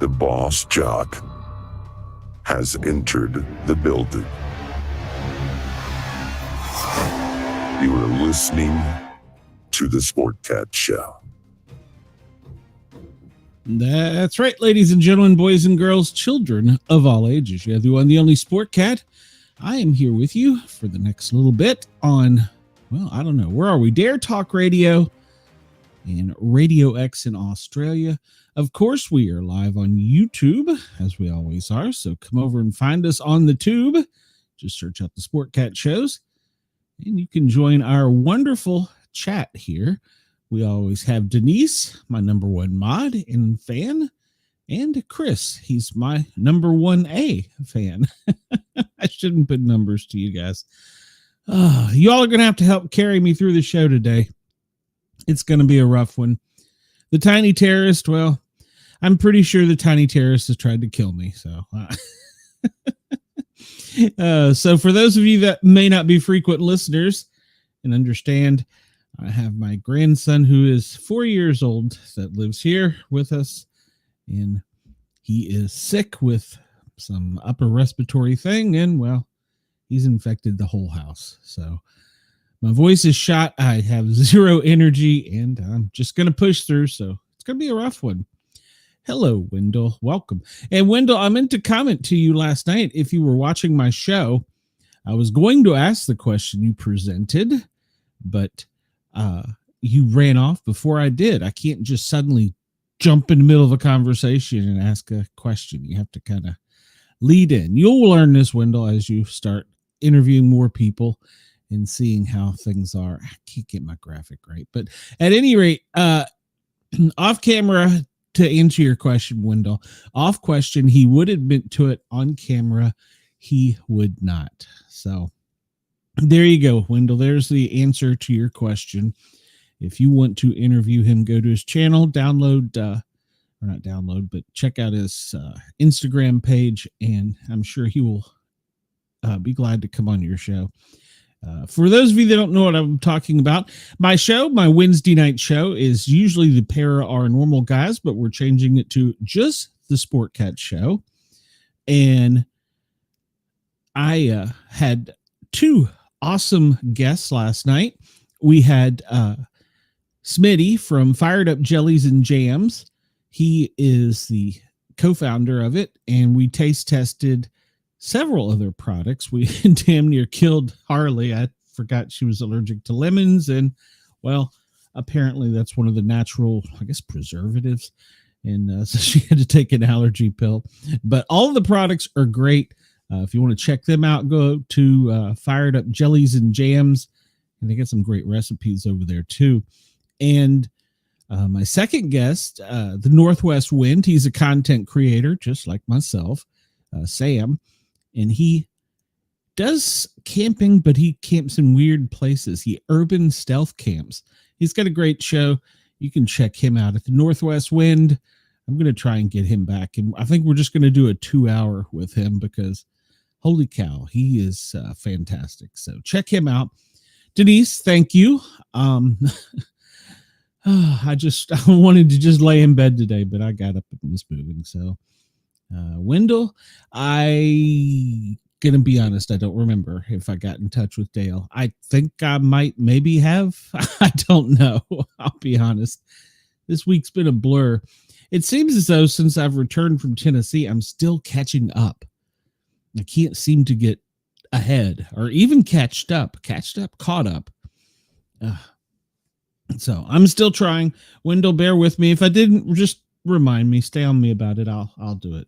The boss jock has entered the building. You are listening to the Sportcat Show. That's right, ladies and gentlemen, boys and girls, children of all ages. You have the one, the only Sportcat. I am here with you for the next little bit on, well, I don't know, where are we? Dare Talk Radio and Radio X in Australia. Of course, we are live on YouTube, as we always are, so come over and find us on the tube. Just search out the Sportcat shows, and you can join our wonderful chat here. We always have Denise, my number one mod and fan, and Chris. He's my number 1A fan. I shouldn't put numbers to you guys. You all are going to have to help carry me through the show today. It's going to be a rough one. The tiny terrorist, well, I'm pretty sure the tiny terrorist has tried to kill me. So for those of you that may not be frequent listeners and understand, I have my grandson who is 4 years old that lives here with us, and he is sick with some upper respiratory thing, and well, he's infected the whole house. So my voice is shot. I have zero energy, and I'm just going to push through. So it's going to be a rough one. Hello, Wendell. Welcome. And Wendell, I meant to comment to you last night. If you were watching my show, I was going to ask the question you presented, but you ran off before I did. I can't just suddenly jump in the middle of a conversation and ask a question. You have to kind of lead in. You'll learn this, Wendell, as you start interviewing more people and seeing how things are. I can't get my graphic right, but at any rate, off camera, to answer your question, Wendell, off question, he would admit to it. On camera, he would not. So there you go, Wendell. There's the answer to your question. If you want to interview him, go to his channel, check out his Instagram page, and I'm sure he will be glad to come on your show. For those of you that don't know what I'm talking about, my Wednesday night show is usually the Para Our Normal Guys, but we're changing it to just the Sportcat Show. And I had two awesome guests last night. We had Smitty from Fired Up Jellies and Jams. He is the co-founder of it, and we taste tested several other products. We damn near killed Harley. I forgot she was allergic to lemons, and well, apparently that's one of the natural, I guess, preservatives, and so she had to take an allergy pill. But all of the products are great. If you want to check them out, go to Fired Up Jellies and Jams, and they got some great recipes over there too. And my second guest, the Northwest Wind, he's a content creator just like myself, Sam, and he does camping, but he camps in weird places. He urban stealth camps. He's got a great show. You can check him out at the Northwest Wind. I'm going to try and get him back, and I think we're just going to do a 2-hour with him because holy cow, he is fantastic. So check him out. Denise, thank you. I wanted to just lay in bed today, but I got up and was moving. So Wendell, I gonna be honest, I don't remember if I got in touch with Dale. I think I might maybe have. I don't know. I'll be honest. This week's been a blur. It seems as though since I've returned from Tennessee, I'm still catching up. I can't seem to get ahead or even caught up. So I'm still trying. Wendell, bear with me. If I didn't, just remind me, stay on me about it. I'll do it.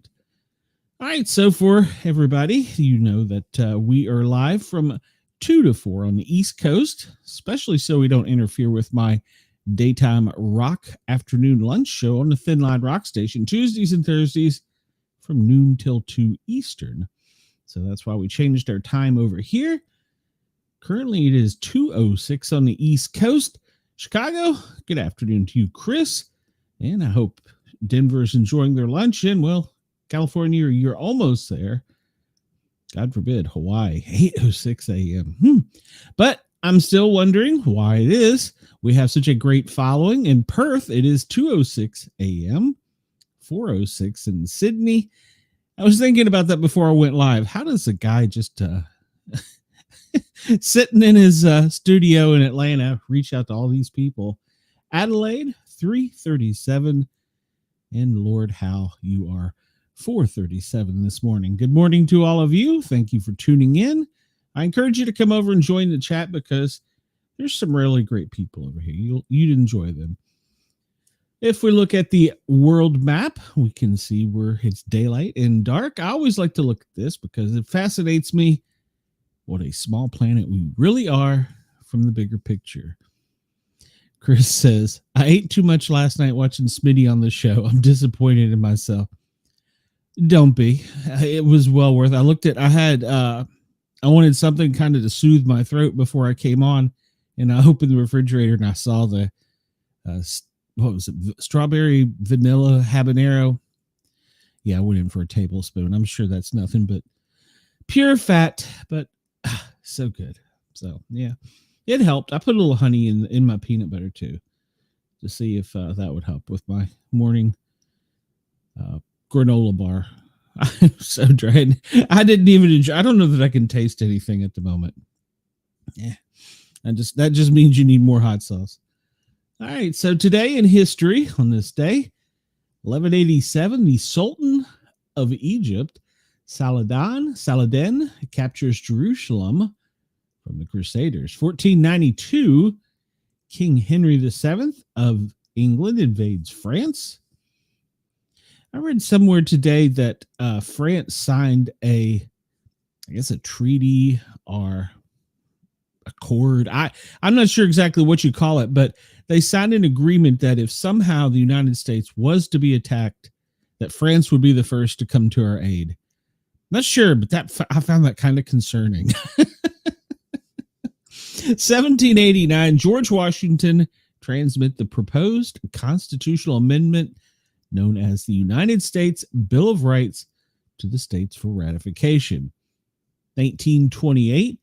All right. So for everybody, you know that we are live from 2 to 4 on the East Coast, especially so we don't interfere with my daytime rock afternoon lunch show on the Thin Line Rock Station, Tuesdays and Thursdays from noon till 2 Eastern. So that's why we changed our time over here. Currently, it is 2:06 on the East Coast. Chicago, good afternoon to you, Chris. And I hope Denver's enjoying their lunch. And, well, California, you're almost there. God forbid, Hawaii, 8:06 a.m. But I'm still wondering why it is we have such a great following. In Perth, it is 2:06 a.m. 4:06 in Sydney. I was thinking about that before I went live. How does a guy just sitting in his studio in Atlanta reach out to all these people? Adelaide, 3:37. And Lord, how you are 4:37 this morning. Good morning to all of you. Thank you for tuning in. I encourage you to come over and join the chat because there's some really great people over here. You'd enjoy them. If we look at the world map, we can see where it's daylight and dark. I always like to look at this because it fascinates me what a small planet we really are from the bigger picture. Chris says, I ate too much last night watching Smitty on the show. I'm disappointed in myself. Don't be. It was well worth it. I wanted something kind of to soothe my throat before I came on, and I opened the refrigerator and I saw the, what was it? Strawberry vanilla habanero. Yeah, I went in for a tablespoon. I'm sure that's nothing but pure fat, but so good. So, yeah. It helped. I put a little honey in my peanut butter too, to see if that would help with my morning granola bar. I'm so drained. I didn't even enjoy. I don't know that I can taste anything at the moment. Yeah, that just means you need more hot sauce. All right. So today in history, on this day, 1187, the Sultan of Egypt, Saladin, captures Jerusalem from the Crusaders. 1492, King Henry VII of England invades France. I read somewhere today that France signed a treaty or accord. I'm not sure exactly what you call it, but they signed an agreement that if somehow the United States was to be attacked, that France would be the first to come to our aid. Not sure, but I found that kind of concerning. 1789, George Washington transmit the proposed constitutional amendment known as the United States Bill of Rights to the states for ratification. 1928,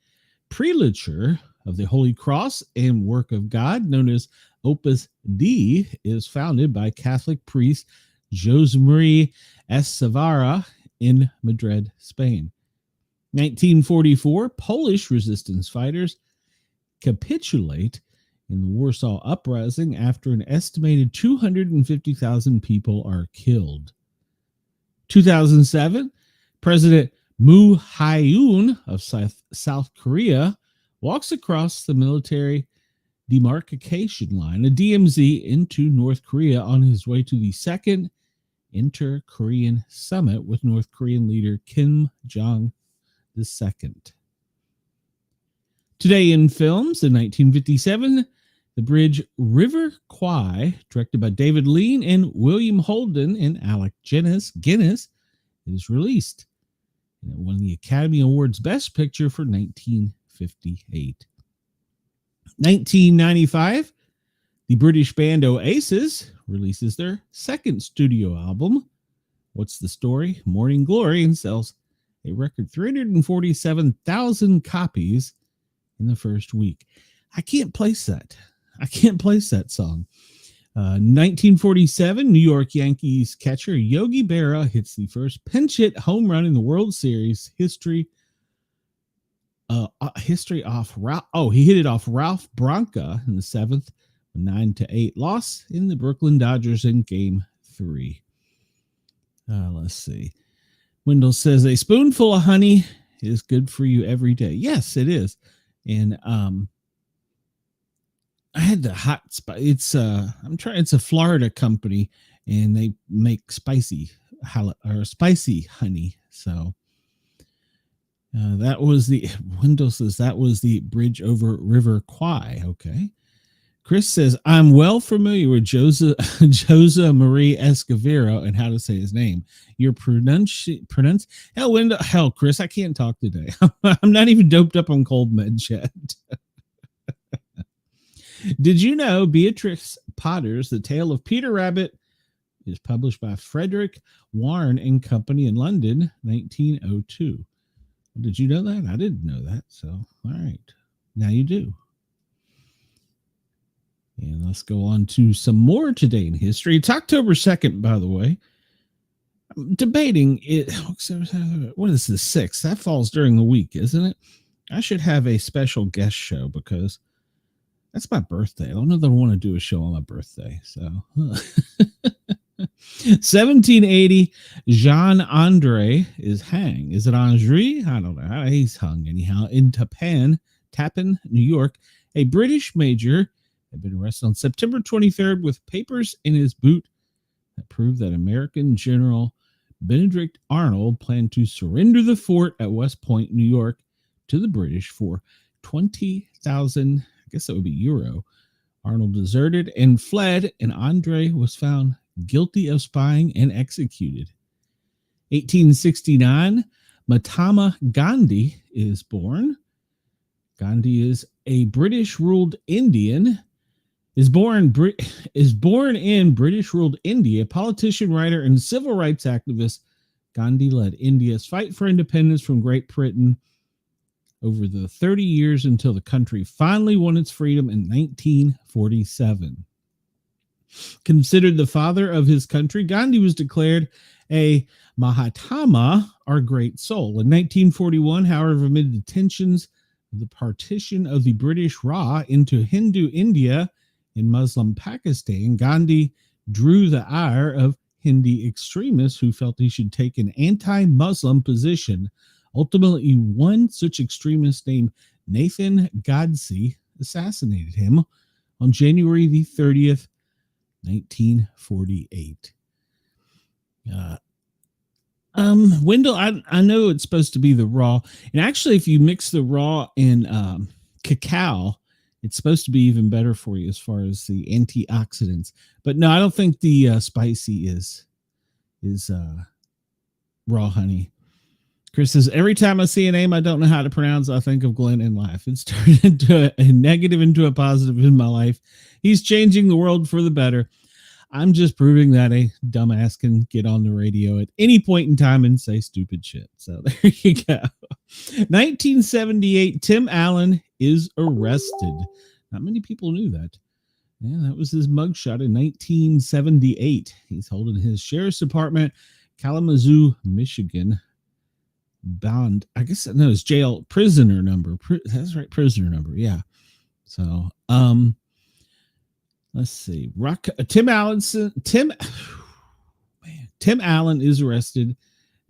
prelature of the Holy Cross and Work of God, known as Opus Dei, is founded by Catholic priest Josemaria Escavara in Madrid, Spain. 1944, Polish resistance fighters capitulate in the Warsaw Uprising after an estimated 250,000 people are killed. 2007, President Moon Jae-in of South Korea walks across the military demarcation line, a DMZ, into North Korea on his way to the second Inter-Korean Summit with North Korean leader Kim Jong II. Today in films, in 1957, the bridge River Kwai, directed by David Lean and William Holden and Alec Guinness, is released. And it won the Academy Awards Best Picture for 1958. 1995, the British band Oasis releases their second studio album, What's the Story? Morning Glory, and sells a record 347,000 copies in the first week. I can't place that song. 1947, New York Yankees catcher Yogi Berra hits the first pinch hit home run in the World Series history. He hit it off Ralph Branca in the seventh, 9-8 loss in the Brooklyn Dodgers in Game 3. Let's see. Wendell says a spoonful of honey is good for you every day. Yes, it is. And I had the hot spice. It's a Florida company, and they make spicy honey. So that was the Wendell says that was the bridge over River Kwai. Okay. Chris says, I'm well familiar with Jose Marie Escavero and how to say his name. Your hell, Chris, I can't talk today. I'm not even doped up on cold meds yet. Did you know Beatrix Potter's The Tale of Peter Rabbit is published by Frederick Warne and Company in London, 1902? Did you know that? I didn't know that. So, all right. Now you do. And let's go on to some more today in history. It's October 2nd, by the way. debating it. What is the 6th? That falls during the week, isn't it? I should have a special guest show because that's my birthday. I don't know that I want to do a show on my birthday. So 1780, Jean Andre is hanged. Is it Andre? I don't know. He's hung anyhow in Tappan, New York. A British major had been arrested on September 23rd with papers in his boot that proved that American General Benedict Arnold planned to surrender the fort at West Point, New York, to the British for 20,000, I guess that would be euro. Arnold deserted and fled, and Andre was found guilty of spying and executed. 1869, Mahatma Gandhi is born. Gandhi is a British-ruled Indian. Is born in British-ruled India. Politician, writer, and civil rights activist, Gandhi led India's fight for independence from Great Britain over the 30 years until the country finally won its freedom in 1947. Considered the father of his country, Gandhi was declared a Mahatma, or great soul. In 1941, however, amid the tensions of the partition of the British Raj into Hindu India in Muslim Pakistan, Gandhi drew the ire of Hindi extremists who felt he should take an anti-Muslim position. Ultimately, one such extremist named Nathan Godse assassinated him on January the 30th, 1948. Wendell, I know it's supposed to be the raw, and actually, if you mix the raw and cacao, it's supposed to be even better for you as far as the antioxidants. But no, I don't think the spicy is raw honey. Chris says, every time I see a name I don't know how to pronounce, I think of Glenn and laugh. It's turned into a negative into a positive in my life. He's changing the world for the better. I'm just proving that a dumbass can get on the radio at any point in time and say stupid shit. So there you go. 1978, Tim Allen is arrested. Not many people knew that. Yeah, that was his mugshot in 1978. He's holding his sheriff's department, Kalamazoo, Michigan. Bound, I guess no, it's jail prisoner number. That's right, prisoner number. Yeah. So, let's see. Tim Allen is arrested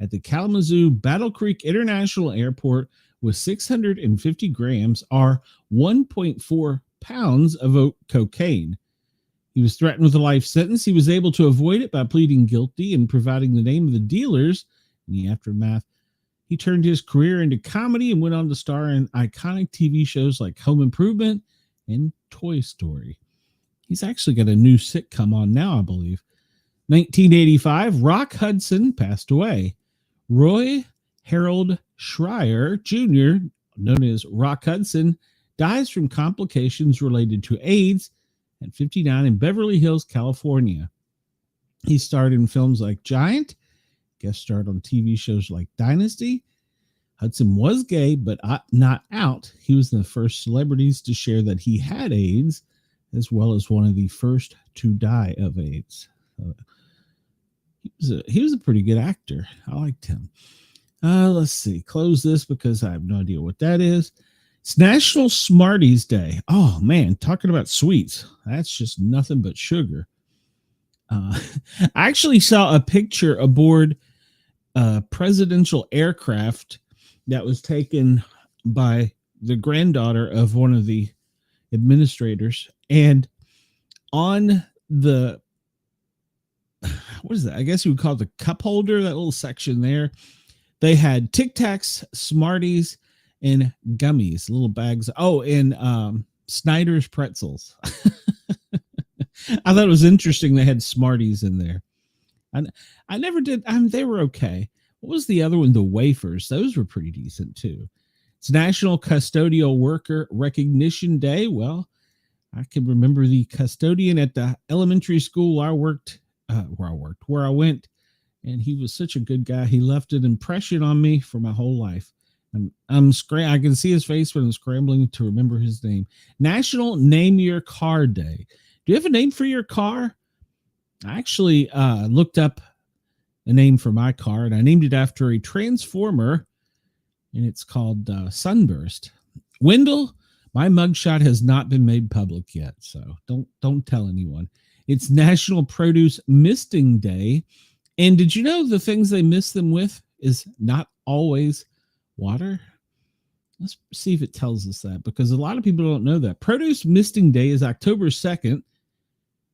at the Kalamazoo Battle Creek International Airport with 650 grams, or 1.4 pounds of cocaine. He was threatened with a life sentence. He was able to avoid it by pleading guilty and providing the name of the dealers. In the aftermath, he turned his career into comedy and went on to star in iconic TV shows like Home Improvement and Toy Story. He's actually got a new sitcom on now, I believe. 1985, Rock Hudson passed away. Roy Harold Schreier Jr., known as Rock Hudson, dies from complications related to AIDS at 59 in Beverly Hills, California. He starred in films like Giant, guest starred on TV shows like Dynasty. Hudson was gay, but not out. He was the first celebrities to share that he had AIDS, as well as one of the first to die of AIDS. He was a pretty good actor. I liked him. Let's see. Close this because I have no idea what that is. It's National Smarties Day. Oh, man. Talking about sweets. That's just nothing but sugar. I actually saw a picture aboard a presidential aircraft that was taken by the granddaughter of one of the administrators. And on the, what is that? I guess you would call it the cup holder, that little section there. They had Tic Tacs, Smarties, and gummies, little bags. Oh, and Snyder's pretzels. I thought it was interesting they had Smarties in there. I never did. They were okay. What was the other one? The wafers. Those were pretty decent too. It's National Custodial Worker Recognition Day. Well, I can remember the custodian at the elementary school where I went, and he was such a good guy. He left an impression on me for my whole life. I can see his face when I'm scrambling to remember his name. National Name Your Car Day. Do you have a name for your car? I actually looked up a name for my car, and I named it after a transformer, and it's called Sunburst. Wendell, my mugshot has not been made public yet, so don't tell anyone. It's National Produce Misting Day, and did you know the things they mist them with is not always water? Let's see if it tells us that, because a lot of people don't know that. Produce Misting Day is October 2nd,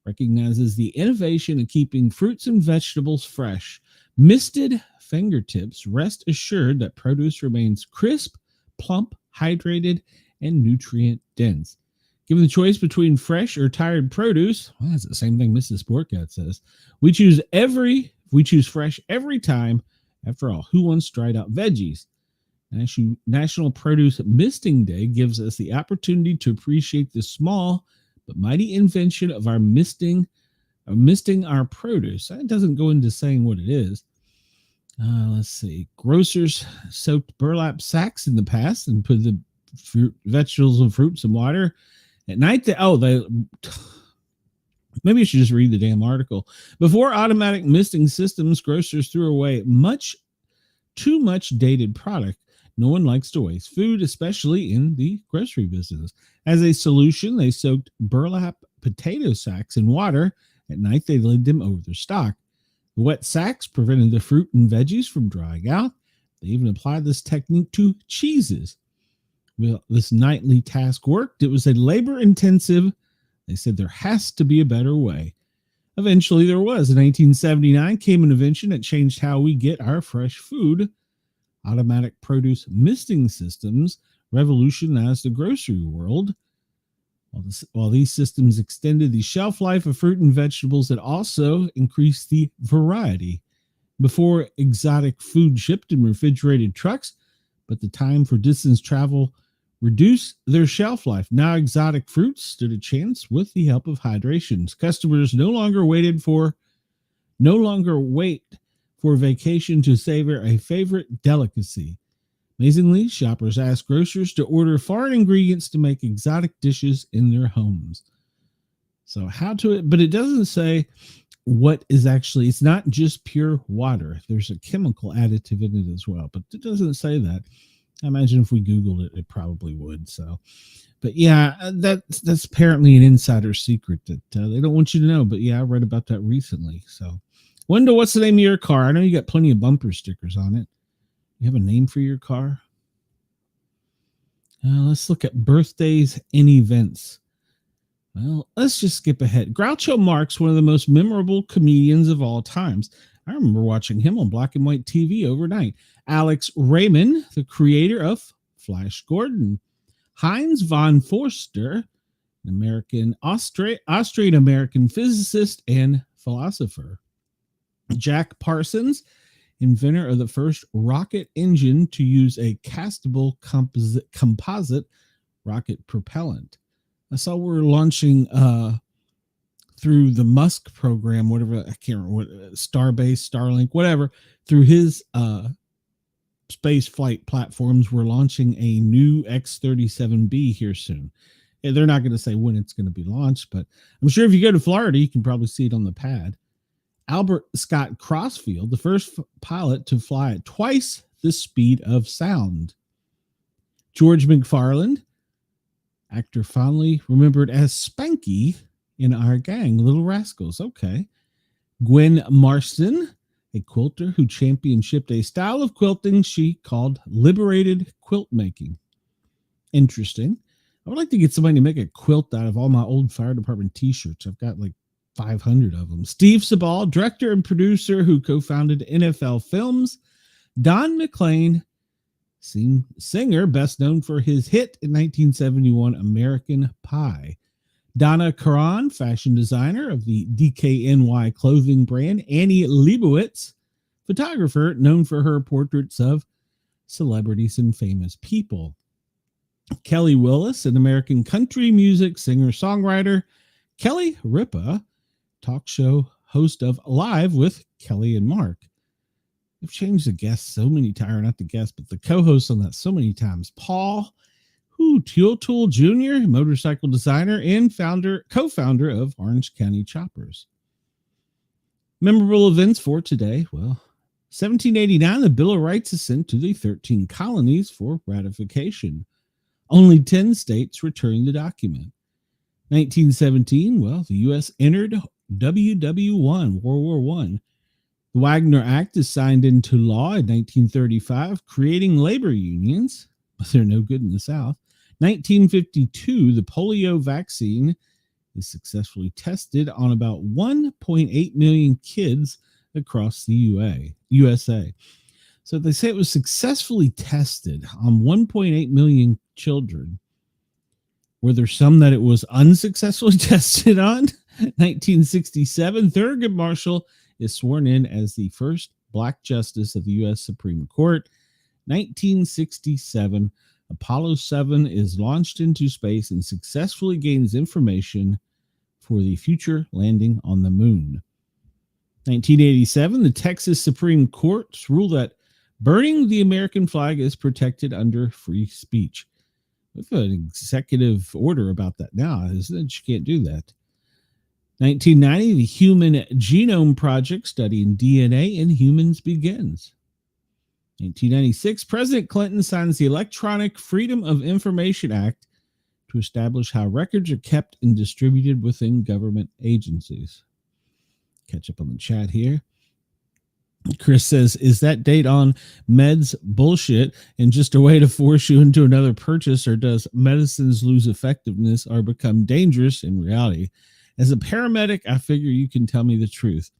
recognizes the innovation in keeping fruits and vegetables fresh. Misted fingertips rest assured that produce remains crisp, plump, hydrated, and nutrient dense. Given the choice between fresh or tired produce, well, that's the same thing Mrs. Sportcat says. We choose fresh every time. After all, who wants dried out veggies? National Produce Misting Day gives us the opportunity to appreciate the small but mighty invention of misting our produce. It doesn't go into saying what it is. Let's see. Grocers soaked burlap sacks in the past and put the vegetables and fruits in water. At night, maybe I should just read the damn article. Before automatic misting systems, grocers threw away too much dated product. No one likes to waste food, especially in the grocery business. As a solution, they soaked burlap potato sacks in water. At night, they laid them over their stock. The wet sacks prevented the fruit and veggies from drying out. They even applied this technique to cheeses. Well, this nightly task worked. It was a labor-intensive. They said there has to be a better way. Eventually, there was. In 1879, came an invention that changed how we get our fresh food. Automatic produce misting systems revolutionized the grocery world. While these systems extended the shelf life of fruit and vegetables, it also increased the variety. Before, exotic food shipped in refrigerated trucks, but the time for distance travel reduced their shelf life. Now exotic fruits stood a chance with the help of hydrations. Customers no longer wait for vacation to savor a favorite delicacy. Amazingly, shoppers ask grocers to order foreign ingredients to make exotic dishes in their homes. So but it doesn't say what is actually, it's not just pure water. There's a chemical additive in it as well, but it doesn't say that. I imagine if we Googled it, it probably would. So, but yeah, that's apparently an insider secret that they don't want you to know. But yeah, I read about that recently. So, Wendell, what's the name of your car? I know you got plenty of bumper stickers on it. You have a name for your car? Let's look at birthdays and events. Well, let's just skip ahead. Groucho Marx, one of the most memorable comedians of all times. I remember watching him on black and white TV overnight. Alex Raymond, the creator of Flash Gordon. Heinz von Forster, an Austrian-American physicist and philosopher. Jack Parsons, inventor of the first rocket engine to use a castable composite rocket propellant. I saw we're launching through the Musk program, whatever, I can't remember what, Starbase, Starlink, whatever, through his space flight platforms, we're launching a new X-37B here soon. Yeah, they're not going to say when it's going to be launched, but I'm sure if you go to Florida, you can probably see it on the pad. Albert Scott Crossfield, the first pilot to fly at twice the speed of sound. George McFarland, actor fondly remembered as Spanky in Our Gang, Little Rascals. Okay. Gwen Marston, a quilter who championshiped a style of quilting she called liberated quilt making. Interesting. I would like to get somebody to make a quilt out of all my old fire department t-shirts. I've got like 500 of them. Steve Sabal, director and producer who co-founded NFL Films. Don McLean, singer best known for his hit in 1971 American Pie. Donna Karan, fashion designer of the DKNY clothing brand. Annie Leibovitz, photographer known for her portraits of celebrities and famous people. Kelly Willis, an American country music singer-songwriter. Kelly Ripa, talk show host of Live with Kelly and Mark. They've changed the guests so many times, or not the guests, but the co-hosts on that so many times. Paul Teal Jr., motorcycle designer and co-founder of Orange County Choppers. Memorable events for today. Well, 1789, the Bill of Rights is sent to the 13 colonies for ratification. Only 10 states returned the document. 1917, well, the U.S. entered WW1, World War I. The Wagner Act is signed into law in 1935, creating labor unions, but they're no good in the South. 1952, the polio vaccine is successfully tested on about 1.8 million kids across the USA. So they say it was successfully tested on 1.8 million children. Were there some that it was unsuccessfully tested on? 1967, Thurgood Marshall is sworn in as the first Black justice of the U.S. Supreme Court. 1967, Apollo 7 is launched into space and successfully gains information for the future landing on the moon. 1987, the Texas Supreme Court ruled that burning the American flag is protected under free speech. We have an executive order about that now, isn't it? You can't do that. 1990, the Human Genome Project studying DNA in humans begins. 1996, President Clinton signs the Electronic Freedom of Information Act to establish how records are kept and distributed within government agencies. Catch up on the chat here. Chris says, is that date on meds bullshit and just a way to force you into another purchase, or does medicines lose effectiveness or become dangerous in reality? As a paramedic, I figure you can tell me the truth.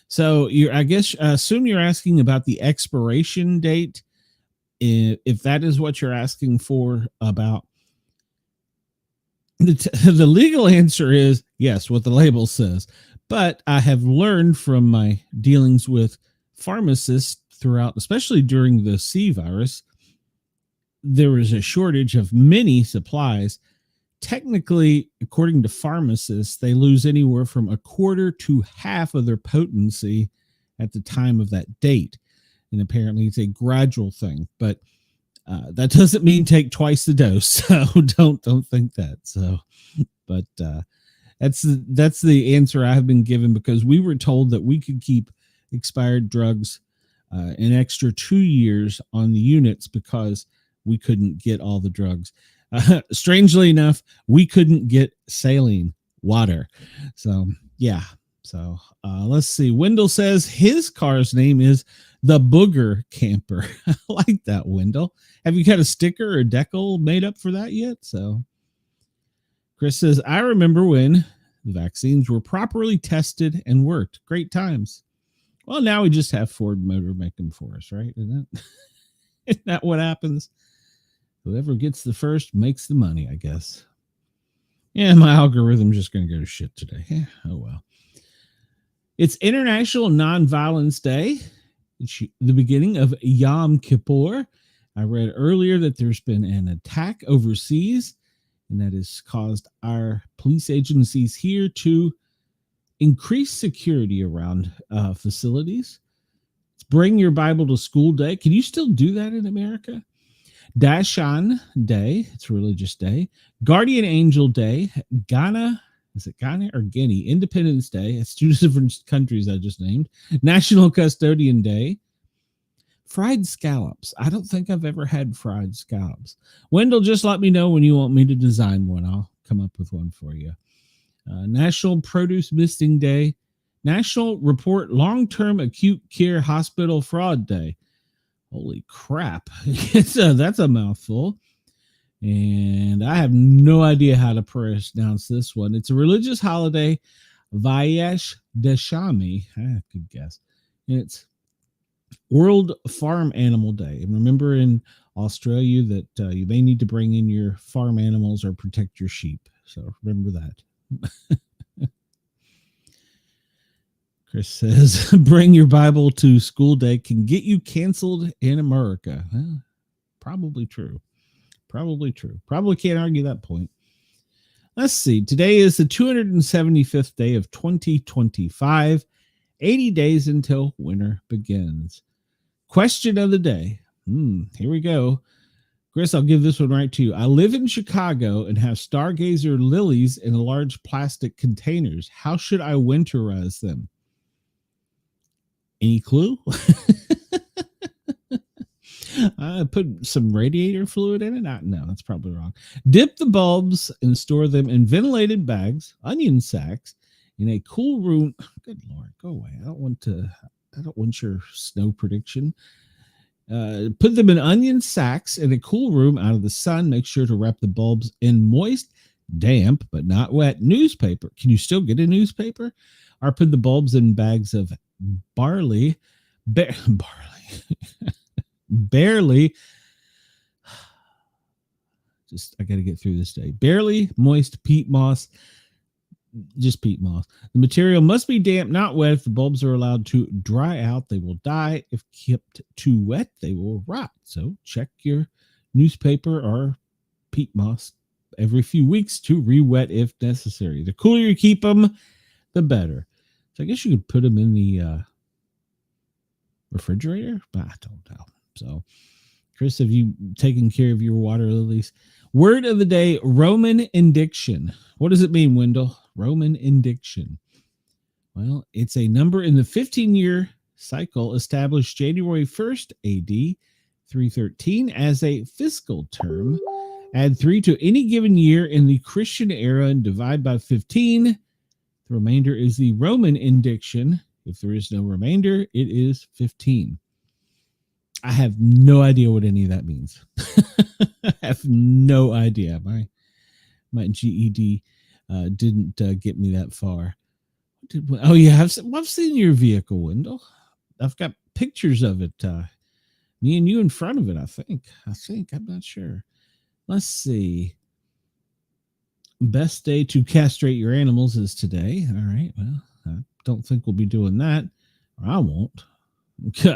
So I assume you're asking about the expiration date. If that is what you're asking for about, the legal answer is yes, what the label says. But I have learned from my dealings with pharmacists throughout, especially during the C virus, there was a shortage of many supplies. Technically, according to pharmacists, they lose anywhere from a quarter to half of their potency at the time of that date. And apparently it's a gradual thing, but that doesn't mean take twice the dose. So don't think that. So, but that's the answer I have been given, because we were told that we could keep expired drugs an extra 2 years on the units because we couldn't get all the drugs. Strangely enough, we couldn't get saline water. So, yeah. So, let's see. Wendell says his car's name is the Booger Camper. I like that, Wendell. Have you got a sticker or decal made up for that yet? So, Chris says, I remember when the vaccines were properly tested and worked. Great times. Well, now we just have Ford Motor make them for us, right? Isn't that what happens? Whoever gets the first makes the money, I guess. Yeah, my algorithm's just going to go to shit today. Yeah, oh well. It's International Nonviolence Day. It's the beginning of Yom Kippur. I read earlier that there's been an attack overseas, and that has caused our police agencies here to increase security around facilities. It's Bring Your Bible to School Day. Can you still do that in America? Dashan Day, it's a religious day. Guardian Angel Day. Ghana, is it Ghana or Guinea? Independence Day. It's two different countries I just named. National Custodian Day. Fried scallops. I don't think I've ever had fried scallops. Wendell, just let me know when you want me to design one. I'll come up with one for you. National Produce Misting Day. National Report Long-Term Acute Care Hospital Fraud Day. Holy crap. That's a mouthful. And I have no idea how to pronounce this one. It's a religious holiday, Vayesh Deshami. Good guess. And it's World Farm Animal Day. And remember in Australia that you may need to bring in your farm animals or protect your sheep. So remember that. Chris says, Bring Your Bible to School Day can get you canceled in America. Well, probably true. Probably can't argue that point. Let's see. Today is the 275th day of 2025. 80 days until winter begins. Question of the day. Here we go. Chris, I'll give this one right to you. I live in Chicago and have stargazer lilies in large plastic containers. How should I winterize them? Any clue? I put some radiator fluid in it. No, that's probably wrong. Dip the bulbs and store them in ventilated bags, onion sacks, in a cool room. Good Lord, go away. I don't want your snow prediction. Put them in onion sacks in a cool room out of the sun. Make sure to wrap the bulbs in moist, damp, but not wet newspaper. Can you still get a newspaper? Or put the bulbs in bags of barley. Barely. I got to get through this day. Barely moist peat moss. Just peat moss. The material must be damp, not wet. If the bulbs are allowed to dry out, they will die. If kept too wet, they will rot. So check your newspaper or peat moss every few weeks to re-wet if necessary. The cooler you keep them, the better. So I guess you could put them in the refrigerator, but I don't know. So, Chris, have you taken care of your water lilies? Word of the day, Roman indiction. What does it mean, Wendell? Roman indiction. Well, it's a number in the 15-year cycle established January 1st AD 313 as a fiscal term. Add 3 to any given year in the Christian era and divide by 15. The remainder is the Roman indiction. If there is no remainder, it is 15. I have no idea what any of that means. I have no idea. My GED didn't get me that far. Oh, yeah. I've seen your vehicle, Wendell. I've got pictures of it. Me and you in front of it, I think. I'm not sure. Let's see. Best day to castrate your animals is today. All right. Well, I don't think we'll be doing that. Or I won't.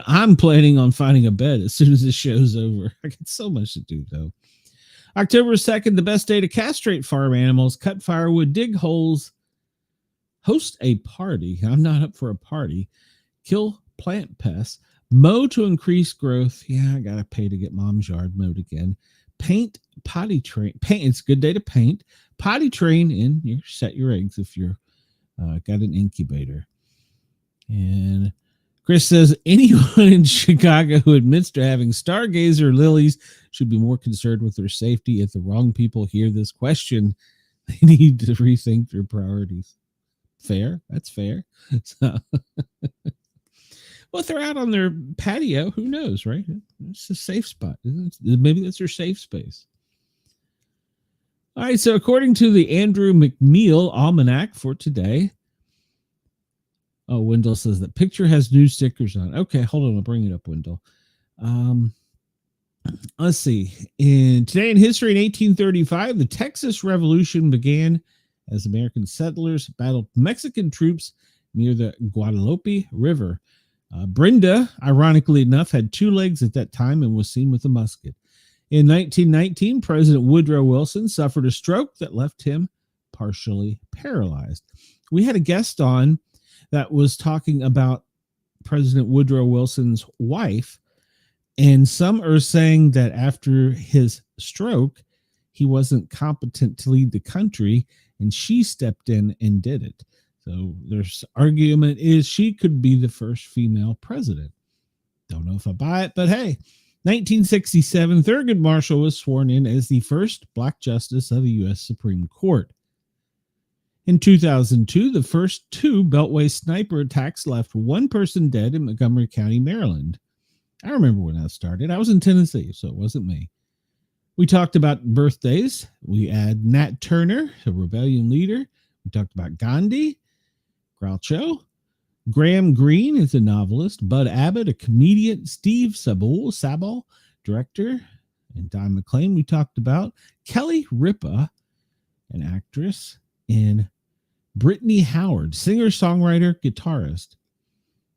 I'm planning on finding a bed as soon as this show's over. I got so much to do, though. October 2nd, the best day to castrate farm animals, cut firewood, dig holes, host a party. I'm not up for a party. Kill plant pests, mow to increase growth. Yeah, I got to pay to get mom's yard mowed again. Paint, potty train. Paint. It's a good day to paint. Potty train, and you set your eggs if you're got an incubator. And Chris says anyone in Chicago who admits to having stargazer lilies should be more concerned with their safety. If the wrong people hear this question, they need to rethink their priorities. Fair. That's fair. So, well, if they're out on their patio, who knows, right? It's a safe spot. Maybe that's their safe space. All right. So according to the Andrew McNeil Almanac for today, oh, Wendell says that picture has new stickers on. Okay, hold on. I'll bring it up, Wendell. Let's see. Today in history, in 1835, the Texas Revolution began as American settlers battled Mexican troops near the Guadalupe River. Brenda, ironically enough, had 2 legs at that time and was seen with a musket. In 1919, President Woodrow Wilson suffered a stroke that left him partially paralyzed. We had a guest on that was talking about President Woodrow Wilson's wife, and some are saying that after his stroke, he wasn't competent to lead the country, and she stepped in and did it. So there's argument is she could be the first female president. Don't know if I buy it, but hey, 1967, Thurgood Marshall was sworn in as the first black justice of the U.S. Supreme Court. In 2002, the first 2 Beltway sniper attacks left 1 person dead in Montgomery County, Maryland. I remember when that started. I was in Tennessee, so it wasn't me. We talked about birthdays. We had Nat Turner, a rebellion leader. We talked about Gandhi, Groucho. Graham Greene is a novelist. Bud Abbott, a comedian. Steve Sabol, director. And Don McLean we talked about. Kelly Ripa, an actress. And Brittany Howard, singer-songwriter, guitarist.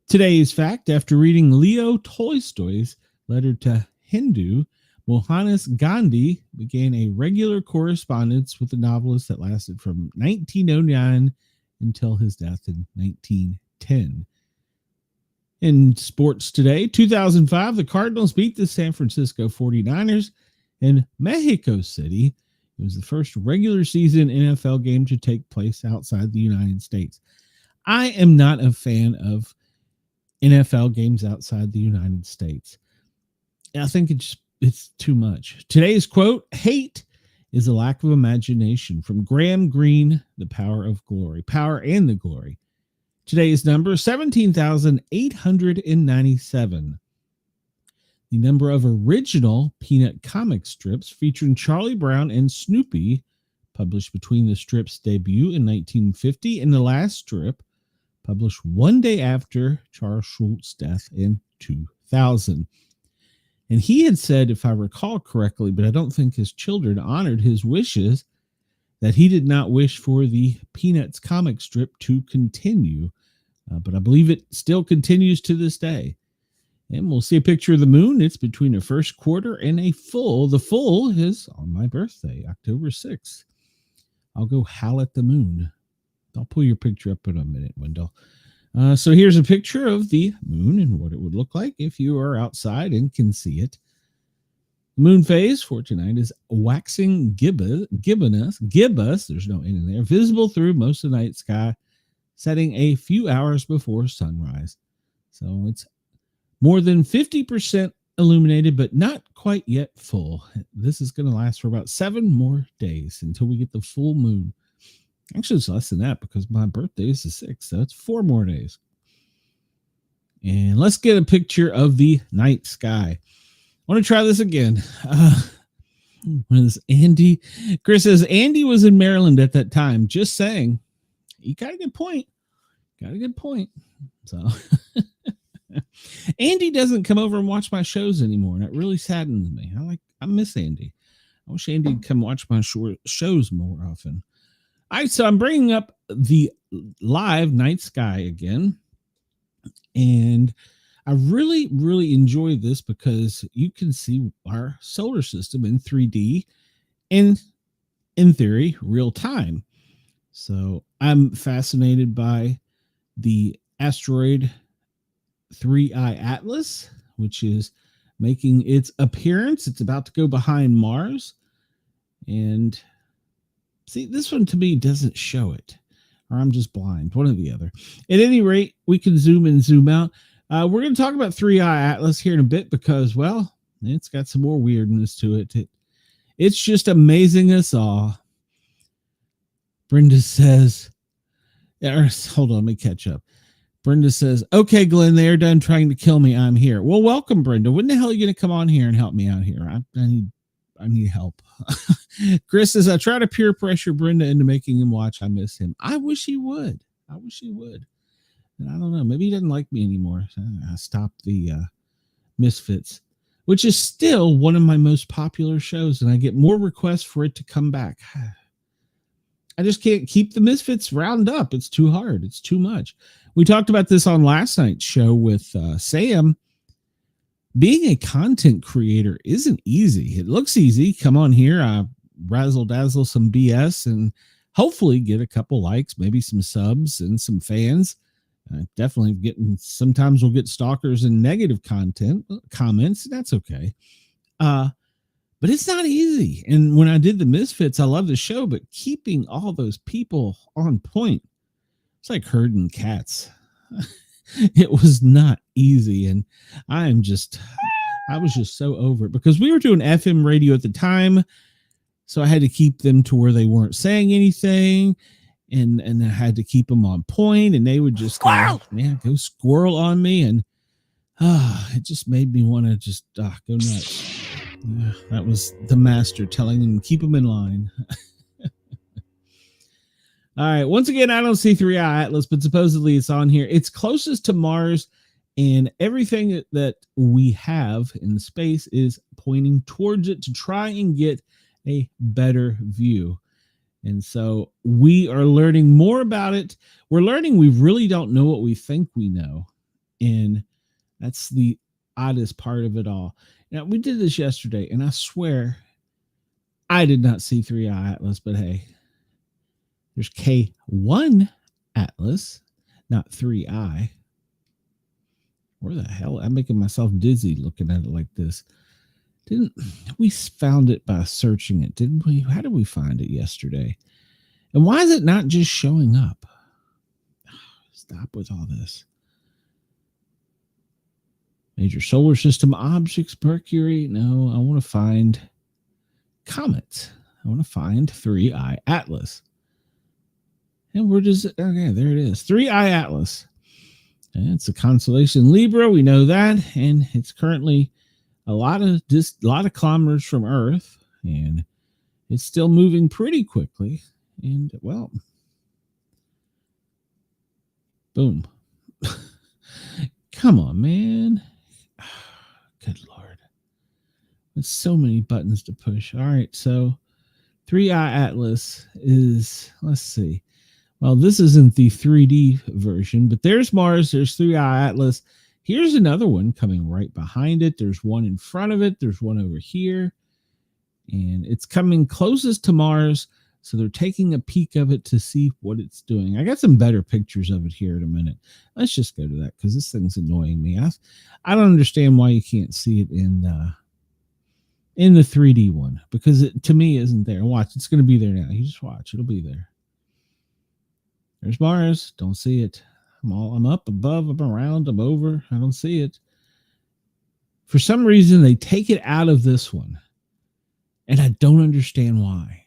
Today's fact, after reading Leo Tolstoy's letter to Hindu, Mohandas Gandhi began a regular correspondence with the novelist that lasted from 1909 until his death in 1910. In sports today, 2005, the Cardinals beat the San Francisco 49ers in Mexico City. It was the first regular season NFL game to take place outside the United States. I am not a fan of NFL games outside the United States. And I think it's too much. Today's quote, hate is a lack of imagination, from Graham Greene, The Power of Glory, Power and the Glory. Today's number, 17,897. The number of original Peanut comic strips featuring Charlie Brown and Snoopy, published between the strip's debut in 1950 and the last strip, published one day after Charles Schultz's death in 2000. And he had said, if I recall correctly, but I don't think his children honored his wishes, that he did not wish for the Peanuts comic strip to continue. But I believe it still continues to this day. And we'll see a picture of the moon. It's between a first quarter and a full. The full is on my birthday, October 6th. I'll go howl at the moon. I'll pull your picture up in a minute, Wendell. So here's a picture of the moon and what it would look like if you are outside and can see it. The moon phase for tonight is waxing gibbous, there's no N in there, visible through most of the night sky, setting a few hours before sunrise. So it's more than 50% illuminated, but not quite yet full. This is going to last for about 7 more days until we get the full moon. Actually, it's less than that because my birthday is the 6th, so it's 4 more days. And let's get a picture of the night sky. I want to try this again. What is Andy? Chris says, Andy was in Maryland at that time. Just saying. You got a good point. So Andy doesn't come over and watch my shows anymore, and it really saddens me. I miss Andy. I wish Andy would come watch my shows more often. All right, so I'm bringing up the live night sky again, and I really, really enjoy this because you can see our solar system in 3D and, in theory, real time. So I'm fascinated by the asteroid 3I Atlas, which is making its appearance. It's about to go behind Mars. And see, this one to me doesn't show it, or I'm just blind, one or the other. At any rate, we can zoom in, zoom out. We're going to talk about 3I Atlas here in a bit because, well, it's got some more weirdness to it. It's just amazing us all. Brenda says, hold on, let me catch up. Brenda says, okay, Glenn, they are done trying to kill me. I'm here. Well, welcome, Brenda. When the hell are you going to come on here and help me out here? I need help. Chris says, I try to peer pressure Brenda into making him watch. I miss him. I wish he would. And I don't know. Maybe he doesn't like me anymore. I stopped the Misfits, which is still one of my most popular shows. And I get more requests for it to come back. I just can't keep the Misfits round up. It's too hard. It's too much. We talked about this on last night's show with Sam. Being a content creator isn't easy. It looks easy. Come on here, razzle dazzle some BS and hopefully get a couple likes, maybe some subs and some fans. Definitely sometimes we'll get stalkers and negative comments. That's okay. But it's not easy. And when I did the Misfits, I love the show, but keeping all those people on point, it's like herding cats. It was not easy. And I was just so over it because we were doing FM radio at the time. So I had to keep them to where they weren't saying anything. And I had to keep them on point, and they would just go squirrel on me. And it just made me want to just go nuts. That was the master telling them, keep them in line. All right. Once again, I don't see 3I Atlas, but supposedly it's on here. It's closest to Mars, and everything that we have in space is pointing towards it to try and get a better view. And so we are learning more about it. We're learning we really don't know what we think we know. And that's the oddest part of it all. Now, we did this yesterday, and I swear I did not see 3I Atlas, but hey, there's K1 Atlas, not 3I. Where the hell? I'm making myself dizzy looking at it like this. We found it by searching it, didn't we? How did we find it yesterday? And why is it not just showing up? Stop with all this. Major solar system objects, Mercury. No, I want to find comets. I want to find 3I Atlas. And where does it? Okay, there it is. 3I Atlas. And it's a constellation Libra. We know that. And it's currently a lot of kilometers from Earth. And it's still moving pretty quickly. And, well, boom. Come on, man. Good Lord. There's so many buttons to push. All right, so 3I Atlas is, let's see. Well, this isn't the 3D version, but there's Mars. There's 3I Atlas. Here's another one coming right behind it. There's one in front of it. There's one over here. And it's coming closest to Mars. So they're taking a peek of it to see what it's doing. I got some better pictures of it here in a minute. Let's just go to that because this thing's annoying me. I don't understand why you can't see it in the 3D one, because it, to me, isn't there. Watch, it's going to be there now. You just watch. It'll be there. There's Mars. Don't see it. I'm up, above, I'm around, I'm over. I don't see it. For some reason, they take it out of this one. And I don't understand why.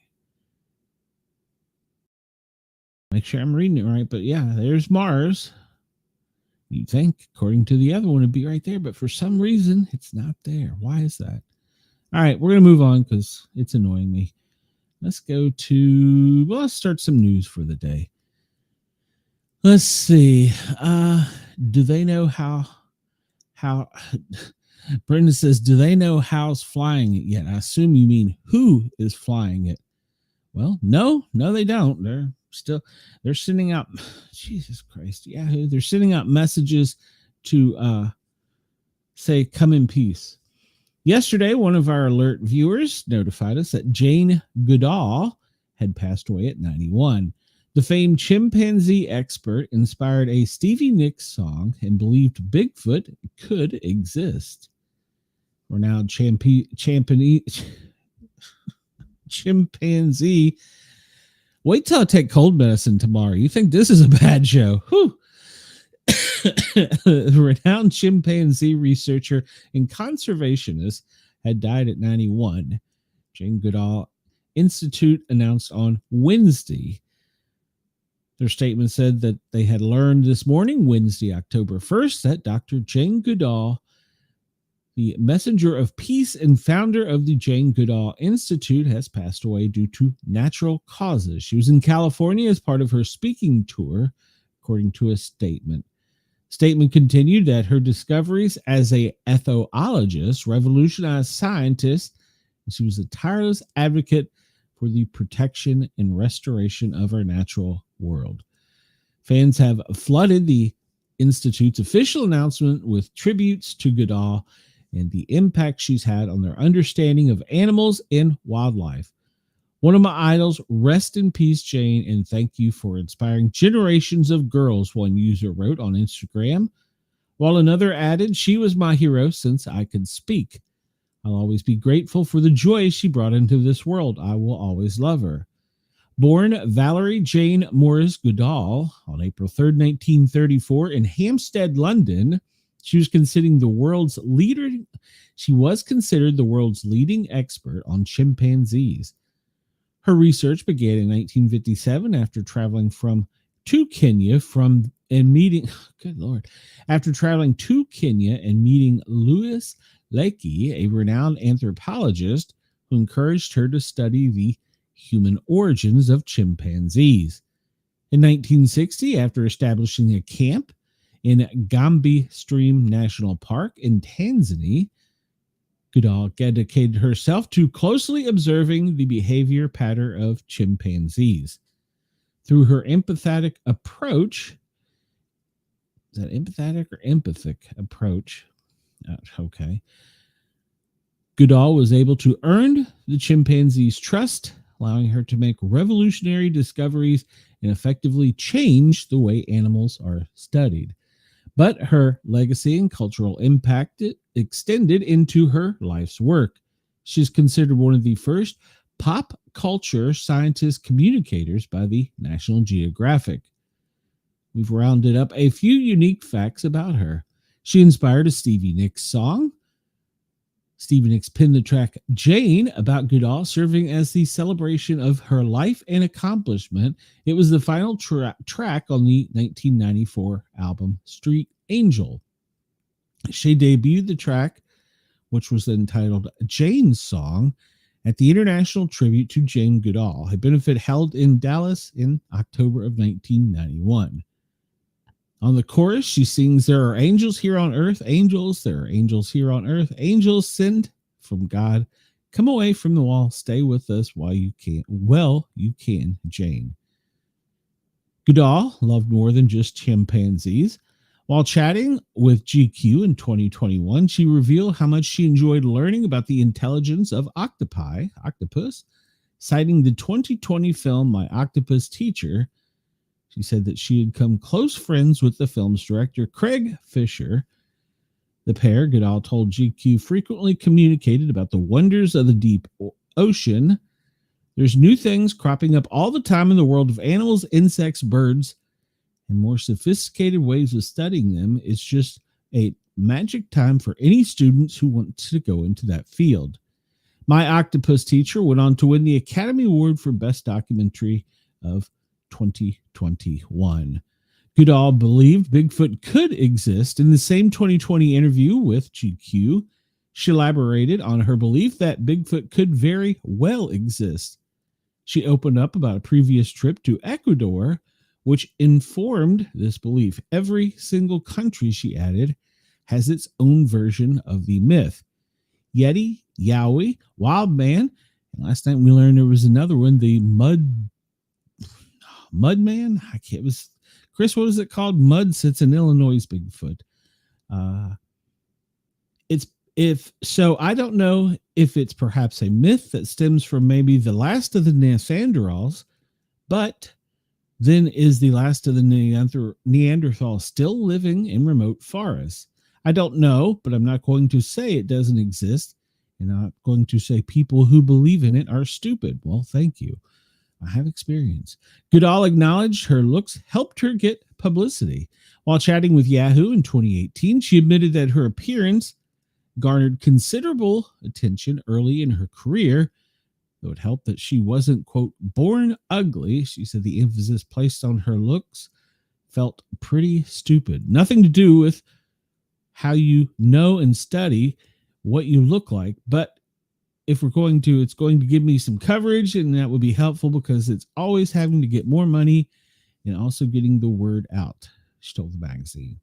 Make sure I'm reading it right. But yeah, there's Mars. You'd think, according to the other one, it'd be right there. But for some reason, it's not there. Why is that? All right, we're going to move on because it's annoying me. Let's go to, well, let's start some news for the day. Let's see. Do they know how Brenda says, do they know how's flying it yet? I assume you mean who is flying it. Well, no, they don't. They're sending out, Jesus Christ, Yahoo. They're sending out messages to say, come in peace. Yesterday, one of our alert viewers notified us that Jane Goodall had passed away at 91. The famed chimpanzee expert inspired a Stevie Nicks song and believed Bigfoot could exist. Renowned chimpanzee. Wait till I take cold medicine tomorrow. You think this is a bad show? Whew. Renowned chimpanzee researcher and conservationist had died at 91. Jane Goodall Institute announced on Wednesday. Their statement said that they had learned this morning, Wednesday, October 1st, that Dr. Jane Goodall, the messenger of peace and founder of the Jane Goodall Institute, has passed away due to natural causes. She was in California as part of her speaking tour, according to a statement. Statement continued that her discoveries as a ethologist revolutionized scientists, and she was a tireless advocate for the protection and restoration of our natural world. Fans have flooded the Institute's official announcement with tributes to Goodall and the impact she's had on their understanding of animals and wildlife. One of my idols, rest in peace, Jane, and thank you for inspiring generations of girls, one user wrote on Instagram, while another added, she was my hero since I could speak. I'll always be grateful for the joy she brought into this world. I will always love her. Born Valerie Jane Morris Goodall on April 3rd, 1934 in Hampstead, London, she was considered the world's leading expert on chimpanzees. Her research began in 1957 after traveling to Kenya and meeting Louis Leakey, a renowned anthropologist who encouraged her to study the human origins of chimpanzees. In 1960, after establishing a camp in Gombe Stream National Park in Tanzania, Goodall dedicated herself to closely observing the behavior pattern of chimpanzees. Through her empathetic approach, is that empathetic or empathic approach? Okay. Goodall was able to earn the chimpanzee's trust, allowing her to make revolutionary discoveries and effectively change the way animals are studied. But her legacy and cultural impact extended into her life's work. She's considered one of the first pop culture scientist communicators by the National Geographic. We've rounded up a few unique facts about her. She inspired a Stevie Nicks song. Stevie Nicks penned the track Jane about Goodall, serving as the celebration of her life and accomplishment. It was the final track on the 1994 album Street Angel. She debuted the track, which was entitled Jane's Song, at the International Tribute to Jane Goodall, a benefit held in Dallas in October of 1991. On the chorus, she sings, "There are angels here on earth, angels, there are angels here on earth, angels sent from God. Come away from the wall, stay with us while you can. Well, you can, Jane." Goodall loved more than just chimpanzees. While chatting with GQ in 2021, she revealed how much she enjoyed learning about the intelligence of octopus, citing the 2020 film My Octopus Teacher. She said that she had become close friends with the film's director, Craig Fisher. The pair, Goodall told GQ, frequently communicated about the wonders of the deep ocean. "There's new things cropping up all the time in the world of animals, insects, birds, and more sophisticated ways of studying them. It's just a magic time for any students who want to go into that field." My Octopus Teacher went on to win the Academy Award for Best Documentary of 2021. Goodall believed Bigfoot could exist. In the same 2020 interview with GQ, she elaborated on her belief that Bigfoot could very well exist. She opened up about a previous trip to Ecuador, which informed this belief. Every single country, she added, has its own version of the myth. Yeti, Yowie, Wild Man, and last night we learned there was another one, the Mudman. It was Chris. What was it called? Mud sits in Illinois' Bigfoot. I don't know if it's perhaps a myth that stems from maybe the last of the Neanderthals, but then is the last of the Neanderthals still living in remote forests? I don't know, but I'm not going to say it doesn't exist. And I'm not going to say people who believe in it are stupid. Well, thank you. I have experience. Goodall acknowledged her looks helped her get publicity. While chatting with Yahoo in 2018, she admitted that her appearance garnered considerable attention early in her career, though it helped that she wasn't, quote, born ugly. She said the emphasis placed on her looks felt pretty stupid. Nothing to do with how you know and study what you look like, but if we're going to, it's going to give me some coverage, and that would be helpful because it's always having to get more money and also getting the word out, she told the magazine.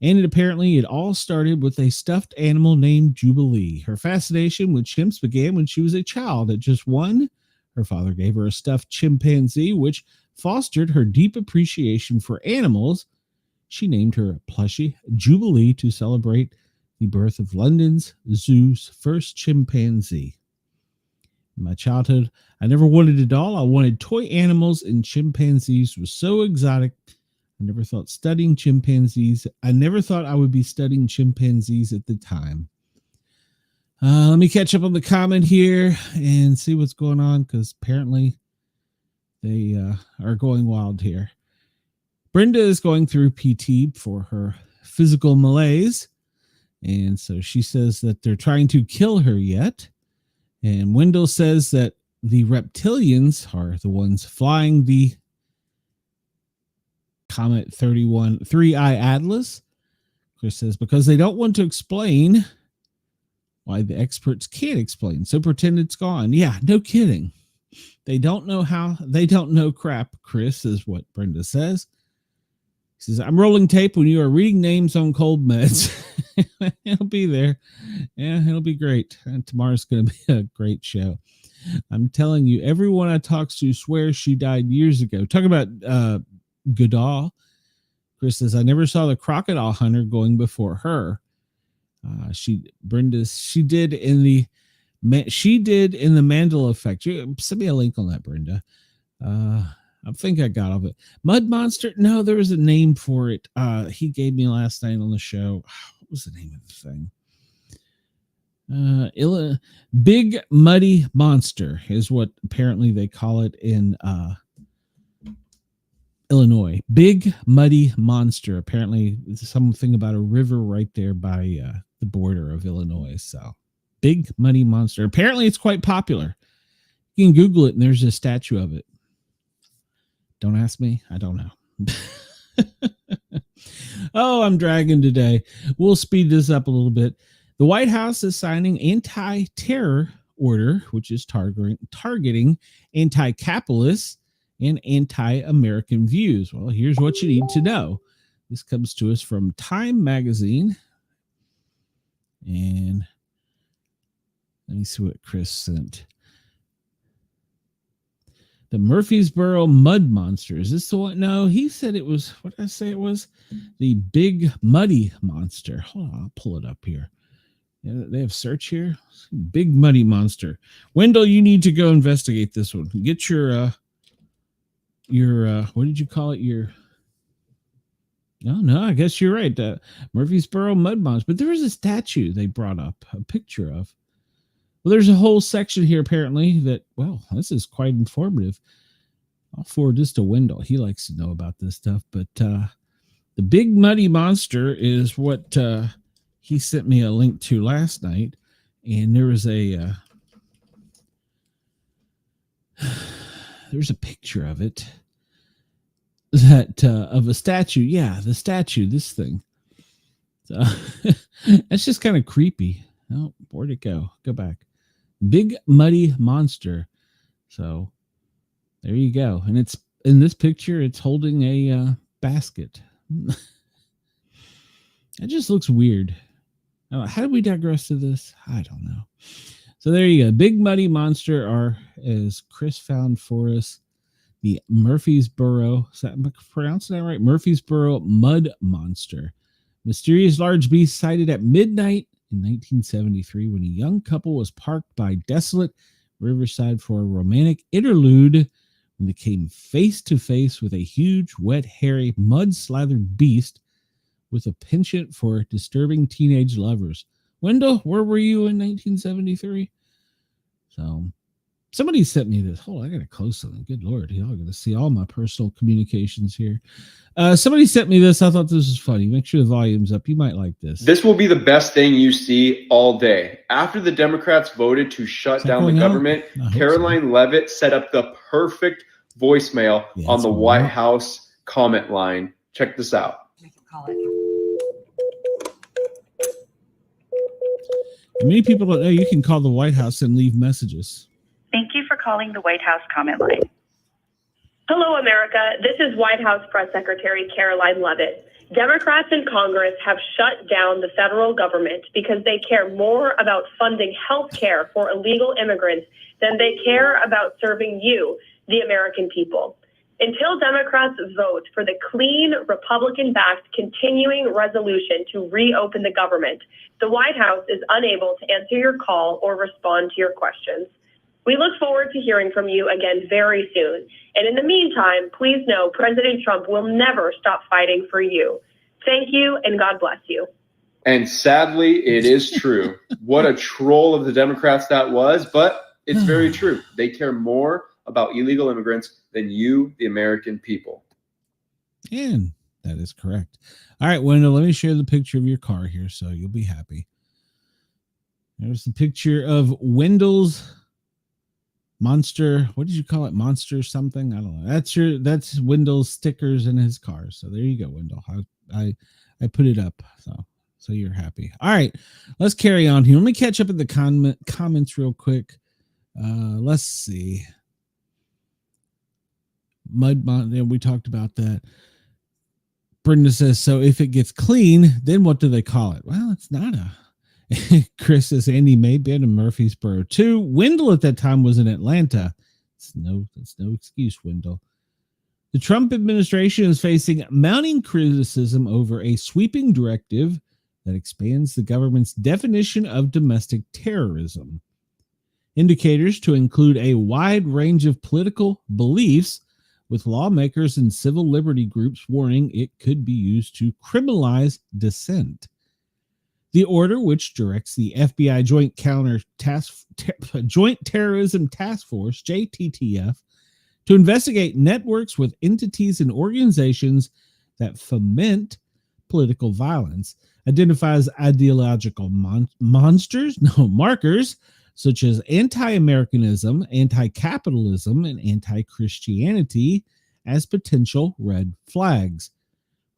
And it all started with a stuffed animal named Jubilee. Her fascination with chimps began when she was a child. At just one, her father gave her a stuffed chimpanzee, which fostered her deep appreciation for animals. She named her plushie Jubilee to celebrate the birth of London's Zoo's first chimpanzee. In my childhood, I never wanted a doll. I wanted toy animals, and chimpanzees were so exotic. I never thought I would be studying chimpanzees at the time. Let me catch up on the comment here and see what's going on, because apparently they are going wild here. Brenda is going through PT for her physical malaise, and so she says that they're trying to kill her yet. And Wendell says that the reptilians are the ones flying the Comet 31 3i Atlas. Chris says because they don't want to explain why the experts can't explain, so pretend it's gone. Yeah, no kidding. They don't know how. They don't know crap, Chris, is what Brenda says. He says, I'm rolling tape when you are reading names on cold meds. It'll be there. Yeah, it'll be great. And tomorrow's going to be a great show. I'm telling you, everyone I talk to swears she died years ago. Talk about Goodall. Chris says, I never saw the crocodile hunter going before her. She did in the Mandela effect. Send me a link on that, Brenda. I think I got of it. Mud Monster? No, there was a name for it. He gave me last night on the show. What was the name of the thing? Big Muddy Monster is what apparently they call it in Illinois. Big muddy monster. Apparently, it's something about a river right there by the border of Illinois. So, big muddy monster. Apparently, it's quite popular. You can Google it, and there's a statue of it. Don't ask me. I don't know. Oh, I'm dragging today. We'll speed this up a little bit. The White House is signing anti-terror order, which is targeting anti-capitalists and anti-American views. Well, here's what you need to know. This comes to us from Time Magazine. And let me see what Chris sent. The Murfreesboro Mud Monster. Is this the one? No, he said it was, what did I say it was? The Big Muddy Monster. Hold on, I'll pull it up here. Yeah, they have search here. Big Muddy Monster. Wendell, you need to go investigate this one. Get your what did you call it? No, I guess you're right. Murfreesboro Mud Monster. But there was a statue they brought up, a picture of. Well, there's a whole section here, apparently, that, well, this is quite informative. I'll forward this to Wendell. He likes to know about this stuff. But the Big Muddy Monster is what he sent me a link to last night. And there was there's a picture of it, that of a statue. Yeah, the statue, this thing. So, that's just kind of creepy. Oh, where'd it go? Go back. Big Muddy Monster. So there you go. And it's in this picture, it's holding a basket. It just looks weird. How did we digress to this? I don't know. So there you go. Big Muddy Monster, are, as Chris found for us, the Murfreesboro, am I pronouncing that right? Murfreesboro Mud Monster. Mysterious large beast sighted at midnight in 1973 when a young couple was parked by desolate riverside for a romantic interlude when they came face to face with a huge, wet, hairy, mud-slathered beast with a penchant for disturbing teenage lovers. Wendell, where were you in 1973? So somebody sent me this. Hold on, I got to close something. Good Lord, y'all are going to see all my personal communications here. Somebody sent me this. I thought this was funny. Make sure the volume's up. You might like this. This will be the best thing you see all day. After the Democrats voted to shut down the government, Caroline Leavitt set up the perfect voicemail on the White House comment line. Check this out. Many people don't know you can call the White House and leave messages. Thank you for calling the White House comment line. Hello, America. This is White House Press Secretary Caroline Leavitt. Democrats in Congress have shut down the federal government because they care more about funding health care for illegal immigrants than they care about serving you, the American people. Until Democrats vote for the clean, Republican-backed continuing resolution to reopen the government, the White House is unable to answer your call or respond to your questions. We look forward to hearing from you again very soon. And in the meantime, please know President Trump will never stop fighting for you. Thank you, and God bless you. And sadly, it is true. What a troll of the Democrats that was, but it's very true. They care more about illegal immigrants than you, the American people. And that is correct. All right, Wendell, let me share the picture of your car here so you'll be happy. There's the picture of Wendell's monster. What did you call it? Monster something? I don't know. That's Wendell's stickers in his car. So there you go, Wendell. I put it up. So you're happy. All right, let's carry on here. Let me catch up at the comments real quick. Let's see. We talked about that. Brenda says, so if it gets clean, then what do they call it? Well, it's not a. Chris says, Andy may be in Murfreesboro too. Wendell at that time was in Atlanta. That's no excuse, Wendell. The Trump administration is facing mounting criticism over a sweeping directive that expands the government's definition of domestic terrorism. Indicators to include a wide range of political beliefs, with lawmakers and civil liberty groups warning it could be used to criminalize dissent. The order, which directs the FBI Joint Terrorism Task Force, JTTF, to investigate networks with entities and organizations that foment political violence, identifies ideological markers such as anti-Americanism, anti-capitalism, and anti-Christianity as potential red flags.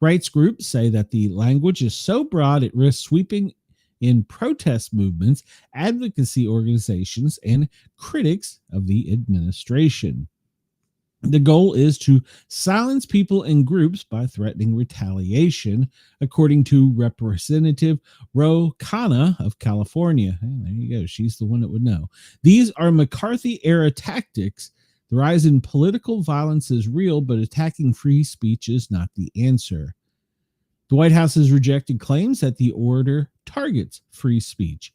Rights groups say that the language is so broad it risks sweeping in protest movements, advocacy organizations, and critics of the administration. The goal is to silence people and groups by threatening retaliation, according to Representative Ro Khanna of California. Hey, there you go. She's the one that would know. These are McCarthy-era tactics. The rise in political violence is real, but attacking free speech is not the answer. The White House has rejected claims that the order targets free speech.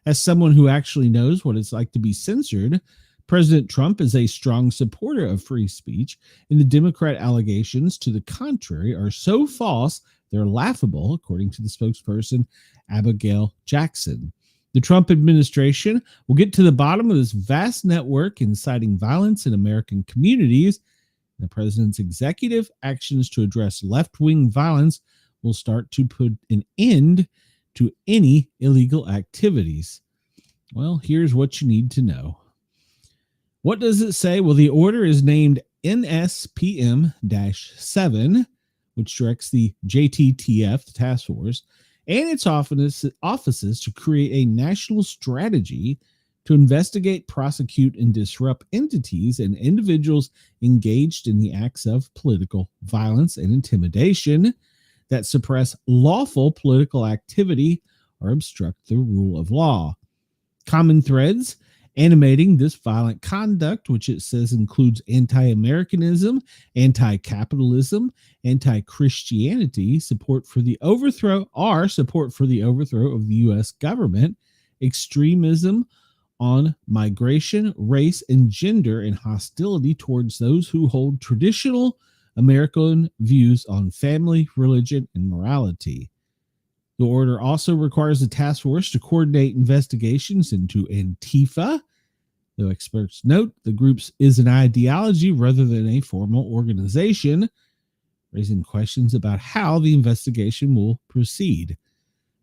As someone who actually knows what it's like to be censored, President Trump is a strong supporter of free speech, and the Democrat allegations to the contrary are so false they're laughable, according to the spokesperson Abigail Jackson. The Trump administration will get to the bottom of this vast network inciting violence in American communities. The president's executive actions to address left-wing violence will start to put an end to any illegal activities. Well, here's what you need to know. What does it say? Well, the order is named NSPM-7, which directs the JTTF, the task force, and its offices to create a national strategy to investigate, prosecute, and disrupt entities and individuals engaged in the acts of political violence and intimidation that suppress lawful political activity or obstruct the rule of law. Common threads animating this violent conduct, which it says includes anti-Americanism, anti-capitalism, anti-Christianity, support for the overthrow of the U.S. government, extremism on migration, race, and gender, and hostility towards those who hold traditional American views on family, religion, and morality. The order also requires the task force to coordinate investigations into Antifa. Though experts note the group is an ideology rather than a formal organization, raising questions about how the investigation will proceed.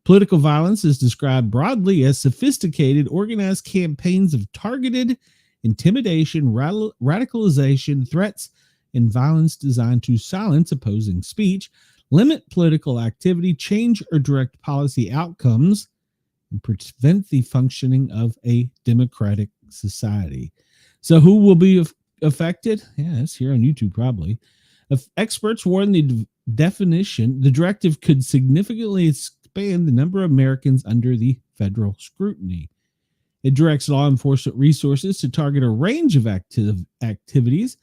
Political violence is described broadly as sophisticated, organized campaigns of targeted intimidation, radicalization, threats, and violence designed to silence opposing speech, limit political activity, change or direct policy outcomes, and prevent the functioning of a democratic society. So who will be affected? Yeah, it's here on YouTube probably. If experts warn the directive could significantly expand the number of Americans under the federal scrutiny. It directs law enforcement resources to target a range of activities,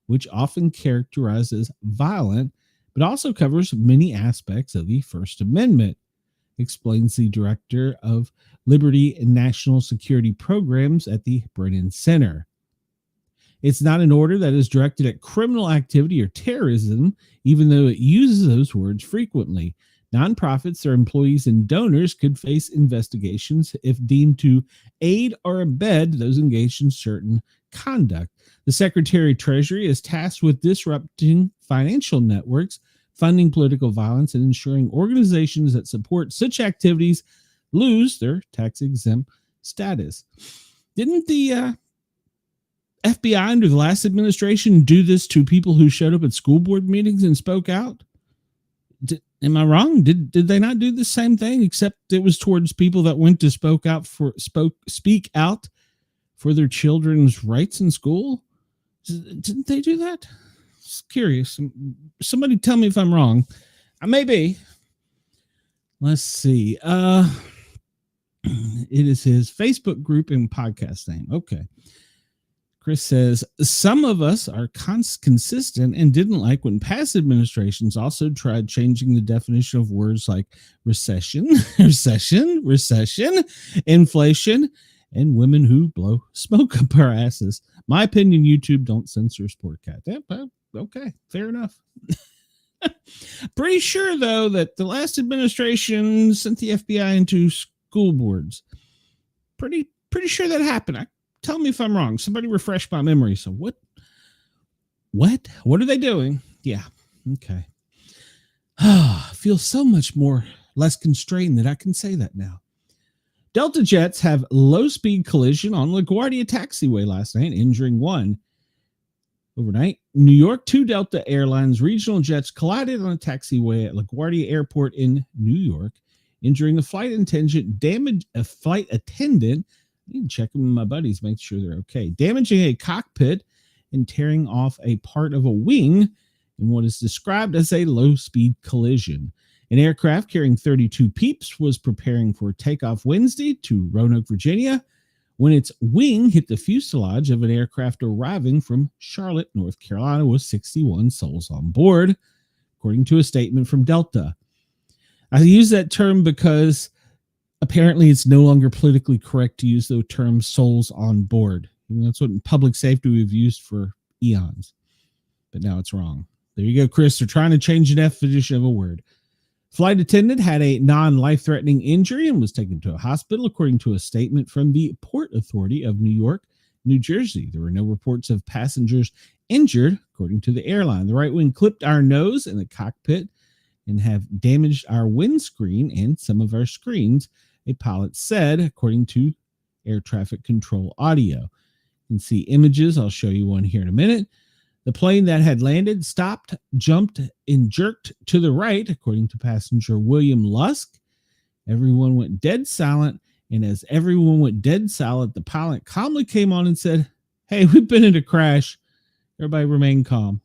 which often characterized as violent, but also covers many aspects of the First Amendment, explains the director of Liberty and National Security Programs at the Brennan Center. It's not an order that is directed at criminal activity or terrorism, even though it uses those words frequently. Nonprofits, their employees, and donors could face investigations if deemed to aid or abet those engaged in certain conduct. The Secretary of Treasury is tasked with disrupting financial networks, funding political violence, and ensuring organizations that support such activities lose their tax-exempt status. Didn't the FBI under the last administration do this to people who showed up at school board meetings and spoke out? Am I wrong? Did they not do the same thing, except it was towards people that went to speak out for their children's rights in school? Didn't they do that? Just curious. Somebody tell me if I'm wrong. I may be. Let's see. It is his Facebook group and podcast name. Okay. Chris says, some of us are consistent and didn't like when past administrations also tried changing the definition of words like recession, inflation, and women who blow smoke up our asses. My opinion, YouTube, don't censor Sportcat. Okay, fair enough. Pretty sure, though, that the last administration sent the FBI into school boards. Pretty sure that happened. Tell me if I'm wrong. Somebody refresh my memory. So what What? What are they doing? Yeah. Okay. Feel so much less constrained that I can say that now. Delta jets have low-speed collision on LaGuardia taxiway last night, injuring one. Overnight, New York, 2 Delta Airlines regional jets collided on a taxiway at LaGuardia Airport in New York, injuring a flight attendant. I need to check with my buddies, make sure they're okay. Damaging a cockpit and tearing off a part of a wing in what is described as a low-speed collision. An aircraft carrying 32 peeps was preparing for takeoff Wednesday to Roanoke, Virginia, when its wing hit the fuselage of an aircraft arriving from Charlotte, North Carolina, with 61 souls on board, according to a statement from Delta. I use that term because apparently it's no longer politically correct to use the term souls on board. And that's what in public safety we've used for eons. But now it's wrong. There you go, Chris. They're trying to change the definition of a word. Flight attendant had a non-life-threatening injury and was taken to a hospital, according to a statement from the Port Authority of New York, New Jersey. There were no reports of passengers injured, according to the airline. The right wing clipped our nose in the cockpit and have damaged our windscreen and some of our screens, a pilot said, according to air traffic control audio. You can see images. I'll show you one here in a minute. The plane that had landed stopped, jumped, and jerked to the right, according to passenger William Lusk. Everyone went dead silent, and as everyone went dead silent, the pilot calmly came on and said, "Hey, we've been in a crash. Everybody remain calm."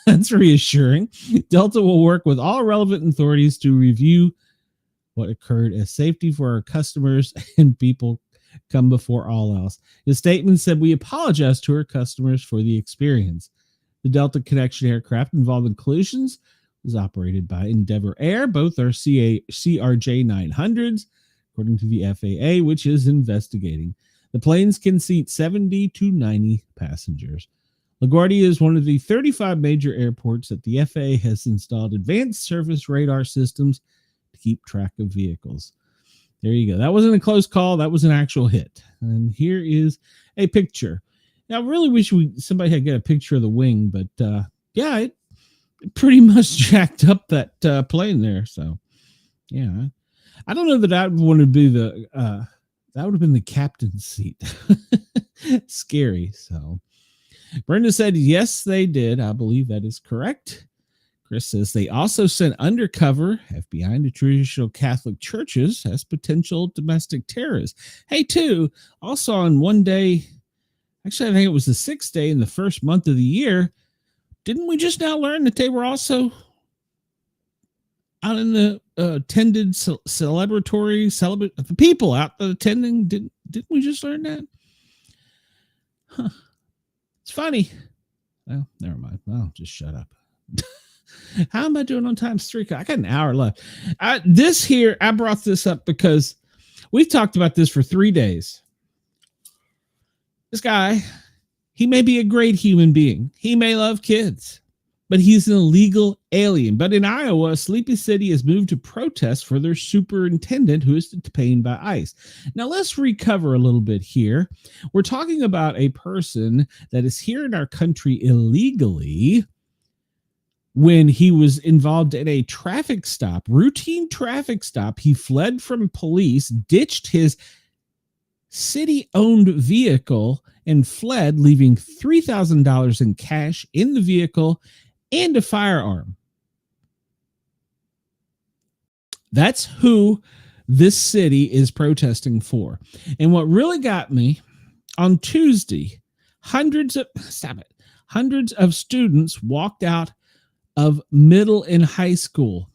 That's reassuring. Delta will work with all relevant authorities to review what occurred as safety for our customers and people come before all else. The statement said, "We apologize to our customers for the experience." The Delta Connection aircraft involved in collisions was operated by Endeavor Air. Both are CRJ 900s, according to the FAA, which is investigating. The planes can seat 70 to 90 passengers. LaGuardia is one of the 35 major airports that the FAA has installed advanced surface radar systems to keep track of vehicles. There you go. That wasn't a close call. That was an actual hit. And here is a picture. Now, I really wish somebody had got a picture of the wing, but yeah, it pretty much jacked up that plane there. So, yeah, I don't know that I would want to be that would have been the captain's seat. Scary. So, Brenda said, yes, they did. I believe that is correct. Chris says they also sent undercover FBI into traditional Catholic churches as potential domestic terrorists. Hey, too, also on one day, actually, I think it was the 6th day in the first month of the year. Didn't we just now learn that they were also out in the attended the people out attending? Didn't we just learn that? Huh. It's funny. Well, never mind. I'll just shut up. How am I doing on time? 3? I got an hour left. I brought this up because we've talked about this for 3 days. This guy, he may be a great human being. He may love kids, but he's an illegal alien. But in Iowa, Sleepy City has moved to protest for their superintendent who is detained by ICE. Now, let's recover a little bit here. We're talking about a person that is here in our country illegally when he was involved in a routine traffic stop. He fled from police, ditched his city-owned vehicle and fled, leaving $3,000 in cash in the vehicle and a firearm. That's who this city is protesting for. And what really got me, on Tuesday, hundreds of students walked out of middle and high school.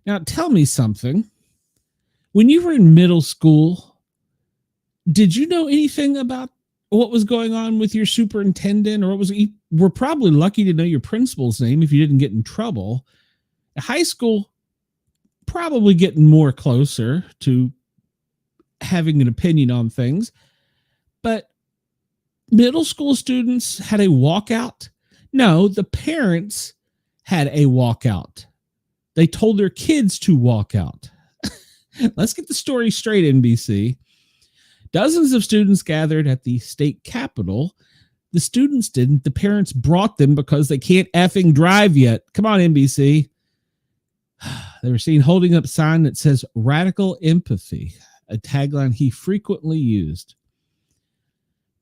Now, tell me something. When you were in middle school, did you know anything about what was going on with your superintendent, or you were probably lucky to know your principal's name if you didn't get in trouble? High school, probably getting more closer to having an opinion on things, but middle school students had a walkout. No, the parents had a walkout. They told their kids to walk out. Let's get the story straight, NBC. Dozens of students gathered at the state capitol. The students didn't. The parents brought them because they can't effing drive yet. Come on, NBC. They were seen holding up a sign that says radical empathy, a tagline he frequently used.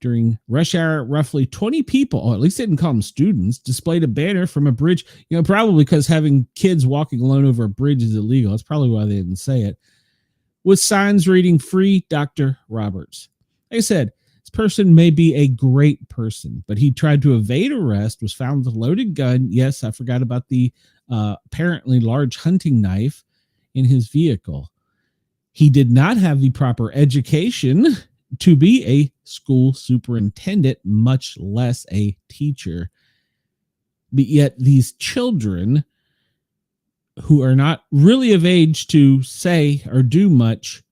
During rush hour, roughly 20 people, or at least they didn't call them students, displayed a banner from a bridge, probably because having kids walking alone over a bridge is illegal. That's probably why they didn't say it. With signs reading "Free Dr. Roberts." Like I said, this person may be a great person, but he tried to evade arrest, was found with a loaded gun. Yes, I forgot about the apparently large hunting knife in his vehicle. He did not have the proper education to be a school superintendent, much less a teacher. But yet these children who are not really of age to say or do much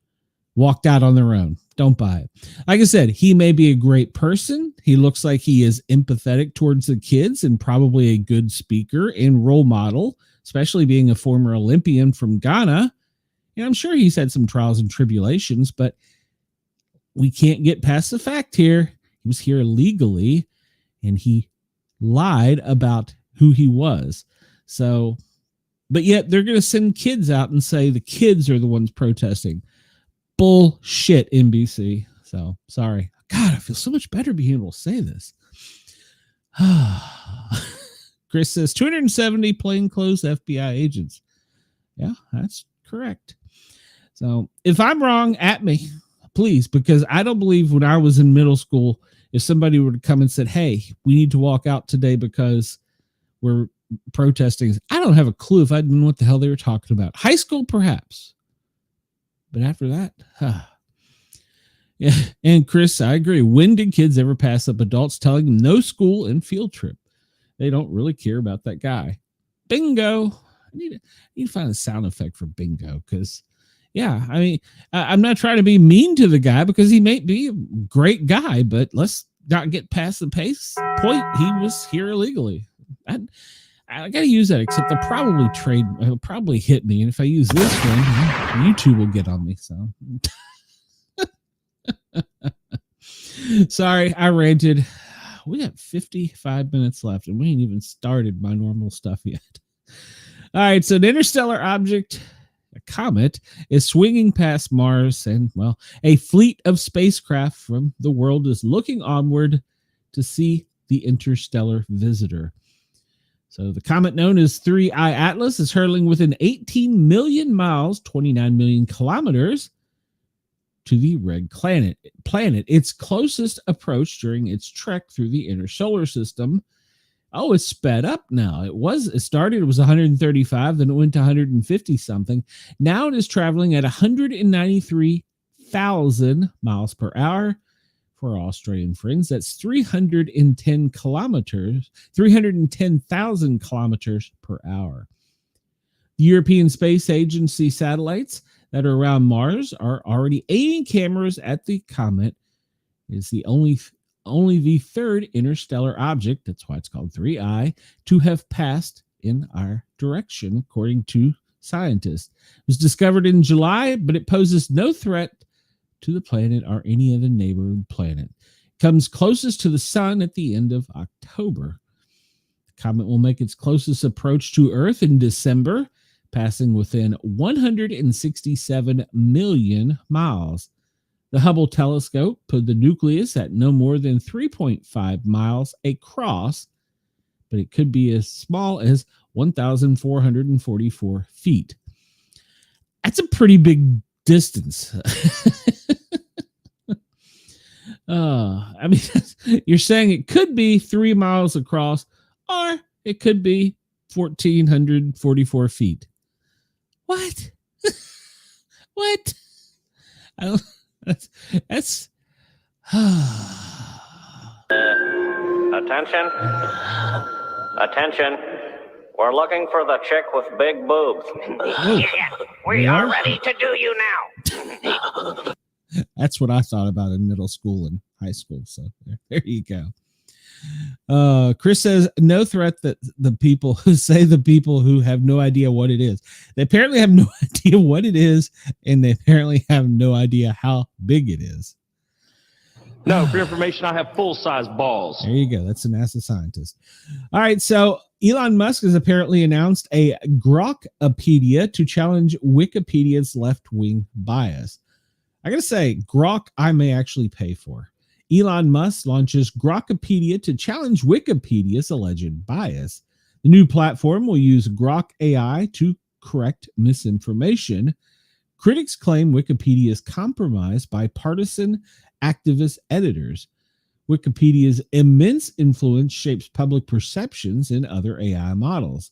walked out on their own. Don't buy it. Like I said, he may be a great person. He looks like he is empathetic towards the kids and probably a good speaker and role model, especially being a former Olympian from Ghana. And I'm sure he's had some trials and tribulations, but we can't get past the fact here. He was here illegally and he lied about who he was. So, but yet they're going to send kids out and say the kids are the ones protesting. Bullshit, NBC. So sorry. God, I feel so much better being able to say this. Chris says 270 plainclothes FBI agents. Yeah, that's correct. So if I'm wrong, at me, please, because I don't believe when I was in middle school, if somebody would come and said, hey, we need to walk out today because we're protesting, I don't have a clue if I didn't know what the hell they were talking about. High school, perhaps. But after that, yeah. And Chris, I agree. When did kids ever pass up adults telling them no school and field trip? They don't really care about that guy. Bingo. I need to find a sound effect for bingo because, yeah, I mean, I'm not trying to be mean to the guy because he may be a great guy, but let's not get past the point. He was here illegally. I got to use that, except it'll probably hit me. And if I use this one, YouTube will get on me. So sorry, I ranted. We got 55 minutes left and we ain't even started my normal stuff yet. All right. So the interstellar object, a comet, is swinging past Mars and, well, a fleet of spacecraft from the world is looking onward to see the interstellar visitor. So the comet known as 3I Atlas is hurtling within 18 million miles, 29 million kilometers to the red planet. Its closest approach during its trek through the inner solar system. Oh, it's sped up now. It was 135, then it went to 150 something. Now it is traveling at 193,000 miles per hour. For our Australian friends, that's 310,000 kilometers per hour. The European Space Agency satellites that are around Mars are already aiming cameras at the comet. It's the only the third interstellar object, that's why it's called 3I, to have passed in our direction, according to scientists. It was discovered in July, but it poses no threat to the planet or any other neighboring planet. It comes closest to the sun at the end of October. The comet will make its closest approach to Earth in December, passing within 167 million miles. The Hubble telescope put the nucleus at no more than 3.5 miles across, but it could be as small as 1,444 feet. That's a pretty big distance. I mean, you're saying it could be 3 miles across, or it could be 1,444 feet. What? What? I don't. That's. Attention. We're looking for the chick with big boobs. Yeah, we are ready to do you now. That's what I thought about in middle school and high school. So there you go. Chris says no threat that the people who have no idea what it is. They apparently have no idea what it is, and they apparently have no idea how big it is. No, for information, I have full-size balls. There you go. That's a NASA scientist. All right, so Elon Musk has apparently announced a Grokpedia to challenge Wikipedia's left-wing bias. I got to say, Grok I may actually pay for. Elon Musk launches Grokpedia to challenge Wikipedia's alleged bias. The new platform will use Grok AI to correct misinformation. Critics claim Wikipedia is compromised by partisan activist editors. Wikipedia's immense influence shapes public perceptions in other AI models.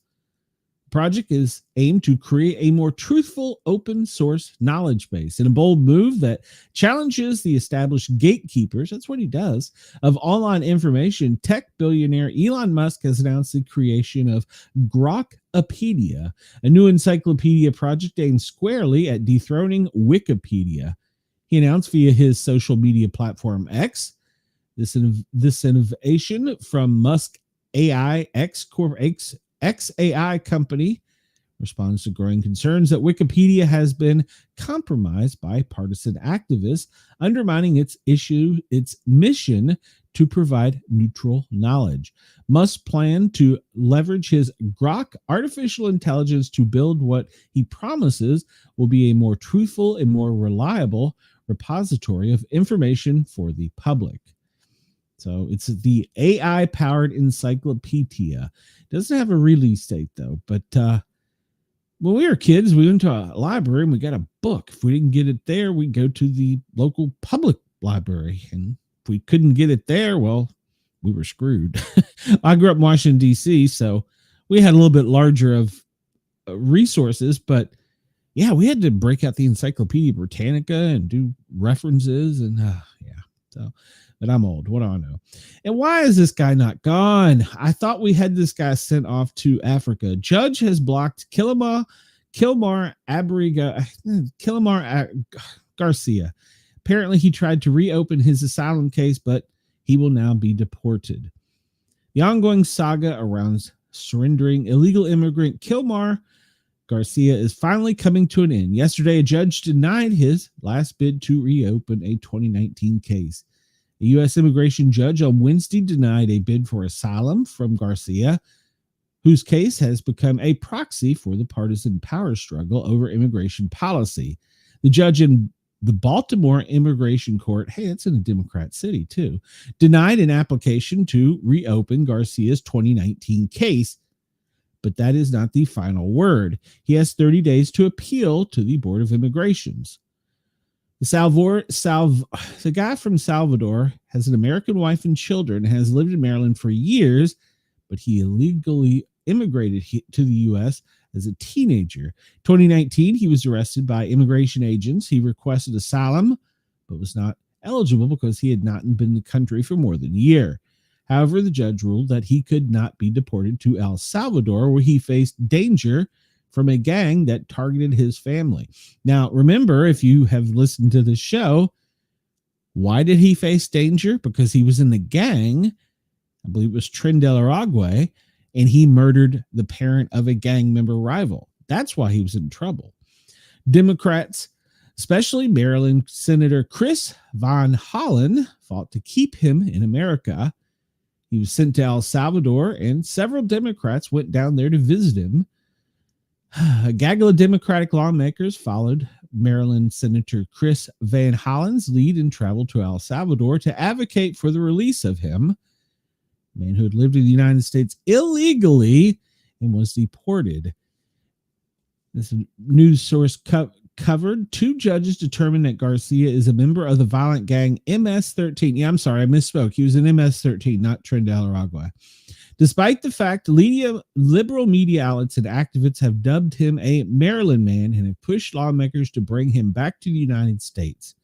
The project is aimed to create a more truthful, open source knowledge base in a bold move that challenges the established gatekeepers, that's what he does, of online information. Tech billionaire Elon Musk has announced the creation of Grokpedia, a new encyclopedia project aimed squarely at dethroning Wikipedia. He announced via his social media platform X, this innovation from Musk AI XAI company responds to growing concerns that Wikipedia has been compromised by partisan activists, undermining its mission to provide neutral knowledge. Musk planned to leverage his Grok artificial intelligence to build what he promises will be a more truthful and more reliable repository of information for the public. So it's the AI-powered encyclopedia. It doesn't have a release date, though. But when we were kids, we went to a library and we got a book. If we didn't get it there, we'd go to the local public library. And if we couldn't get it there, well, we were screwed. I grew up in Washington, D.C., so we had a little bit larger of resources. But, yeah, we had to break out the Encyclopedia Britannica and do references. And, but I'm old. What do I know? And why is this guy not gone? I thought we had this guy sent off to Africa. Judge has blocked Kilmar Garcia. Apparently, he tried to reopen his asylum case, but he will now be deported. The ongoing saga around surrendering illegal immigrant Kilmar Garcia is finally coming to an end. Yesterday, a judge denied his last bid to reopen a 2019 case. A U.S. immigration judge on Wednesday denied a bid for asylum from Garcia, whose case has become a proxy for the partisan power struggle over immigration policy. The judge in the Baltimore Immigration Court, hey, it's in a Democrat city too, denied an application to reopen Garcia's 2019 case. But that is not the final word. He has 30 days to appeal to the Board of Immigrations. The guy from Salvador has an American wife and children, has lived in Maryland for years, but he illegally immigrated to the U.S. as a teenager. 2019, he was arrested by immigration agents. He requested asylum, but was not eligible because he had not been in the country for more than a year. However, the judge ruled that he could not be deported to El Salvador, where he faced danger from a gang that targeted his family. Now, remember, if you have listened to the show, why did he face danger? Because he was in the gang, I believe it was Tren de Aragua, and he murdered the parent of a gang member rival. That's why he was in trouble. Democrats, especially Maryland Senator Chris Van Hollen, fought to keep him in America. He was sent to El Salvador, and several Democrats went down there to visit him. A gaggle of Democratic lawmakers followed Maryland Senator Chris Van Hollen's lead and traveled to El Salvador to advocate for the release of him, a man who had lived in the United States illegally and was deported. This news source covered 2 judges determined that Garcia is a member of the violent gang MS-13. Yeah, I'm sorry, I misspoke. He was in MS-13, not Tren de Aragua. Despite the fact liberal media outlets and activists have dubbed him a Maryland man and have pushed lawmakers to bring him back to the United States.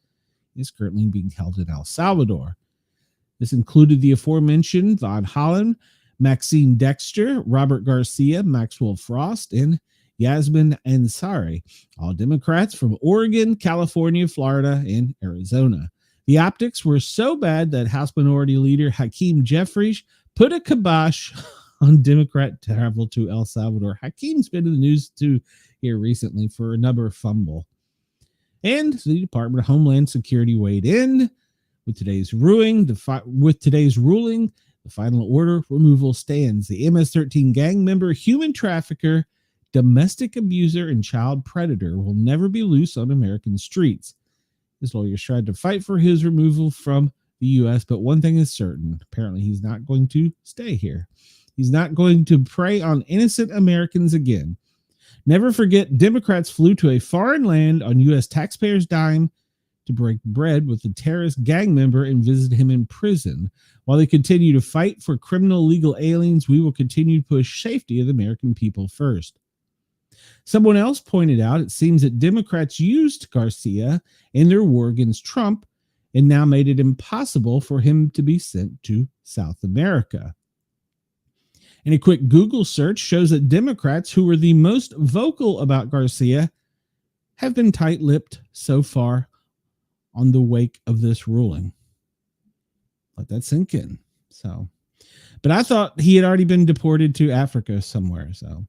He is currently being held in El Salvador. This included the aforementioned Von Hollen, Maxine Dexter, Robert Garcia, Maxwell Frost, and Yasmin Ansari, all Democrats from Oregon, California, Florida, and Arizona. The optics were so bad that House Minority Leader Hakeem Jeffries put a kibosh on Democrat travel to El Salvador. Hakeem's been in the news too here recently for another fumble. And the Department of Homeland Security weighed in With today's ruling, the final order removal stands. The MS-13 gang member, human trafficker, domestic abuser, and child predator will never be loose on American streets. His lawyers tried to fight for his removal from the U.S., but one thing is certain. Apparently, he's not going to stay here. He's not going to prey on innocent Americans again. Never forget, Democrats flew to a foreign land on U.S. taxpayers' dime to break bread with a terrorist gang member and visit him in prison. While they continue to fight for criminal illegal aliens, we will continue to push safety of the American people first. Someone else pointed out it seems that Democrats used Garcia in their war against Trump and now made it impossible for him to be sent to South America. And a quick Google search shows that Democrats who were the most vocal about Garcia have been tight-lipped so far on the wake of this ruling. Let that sink in. But I thought he had already been deported to Africa somewhere. So,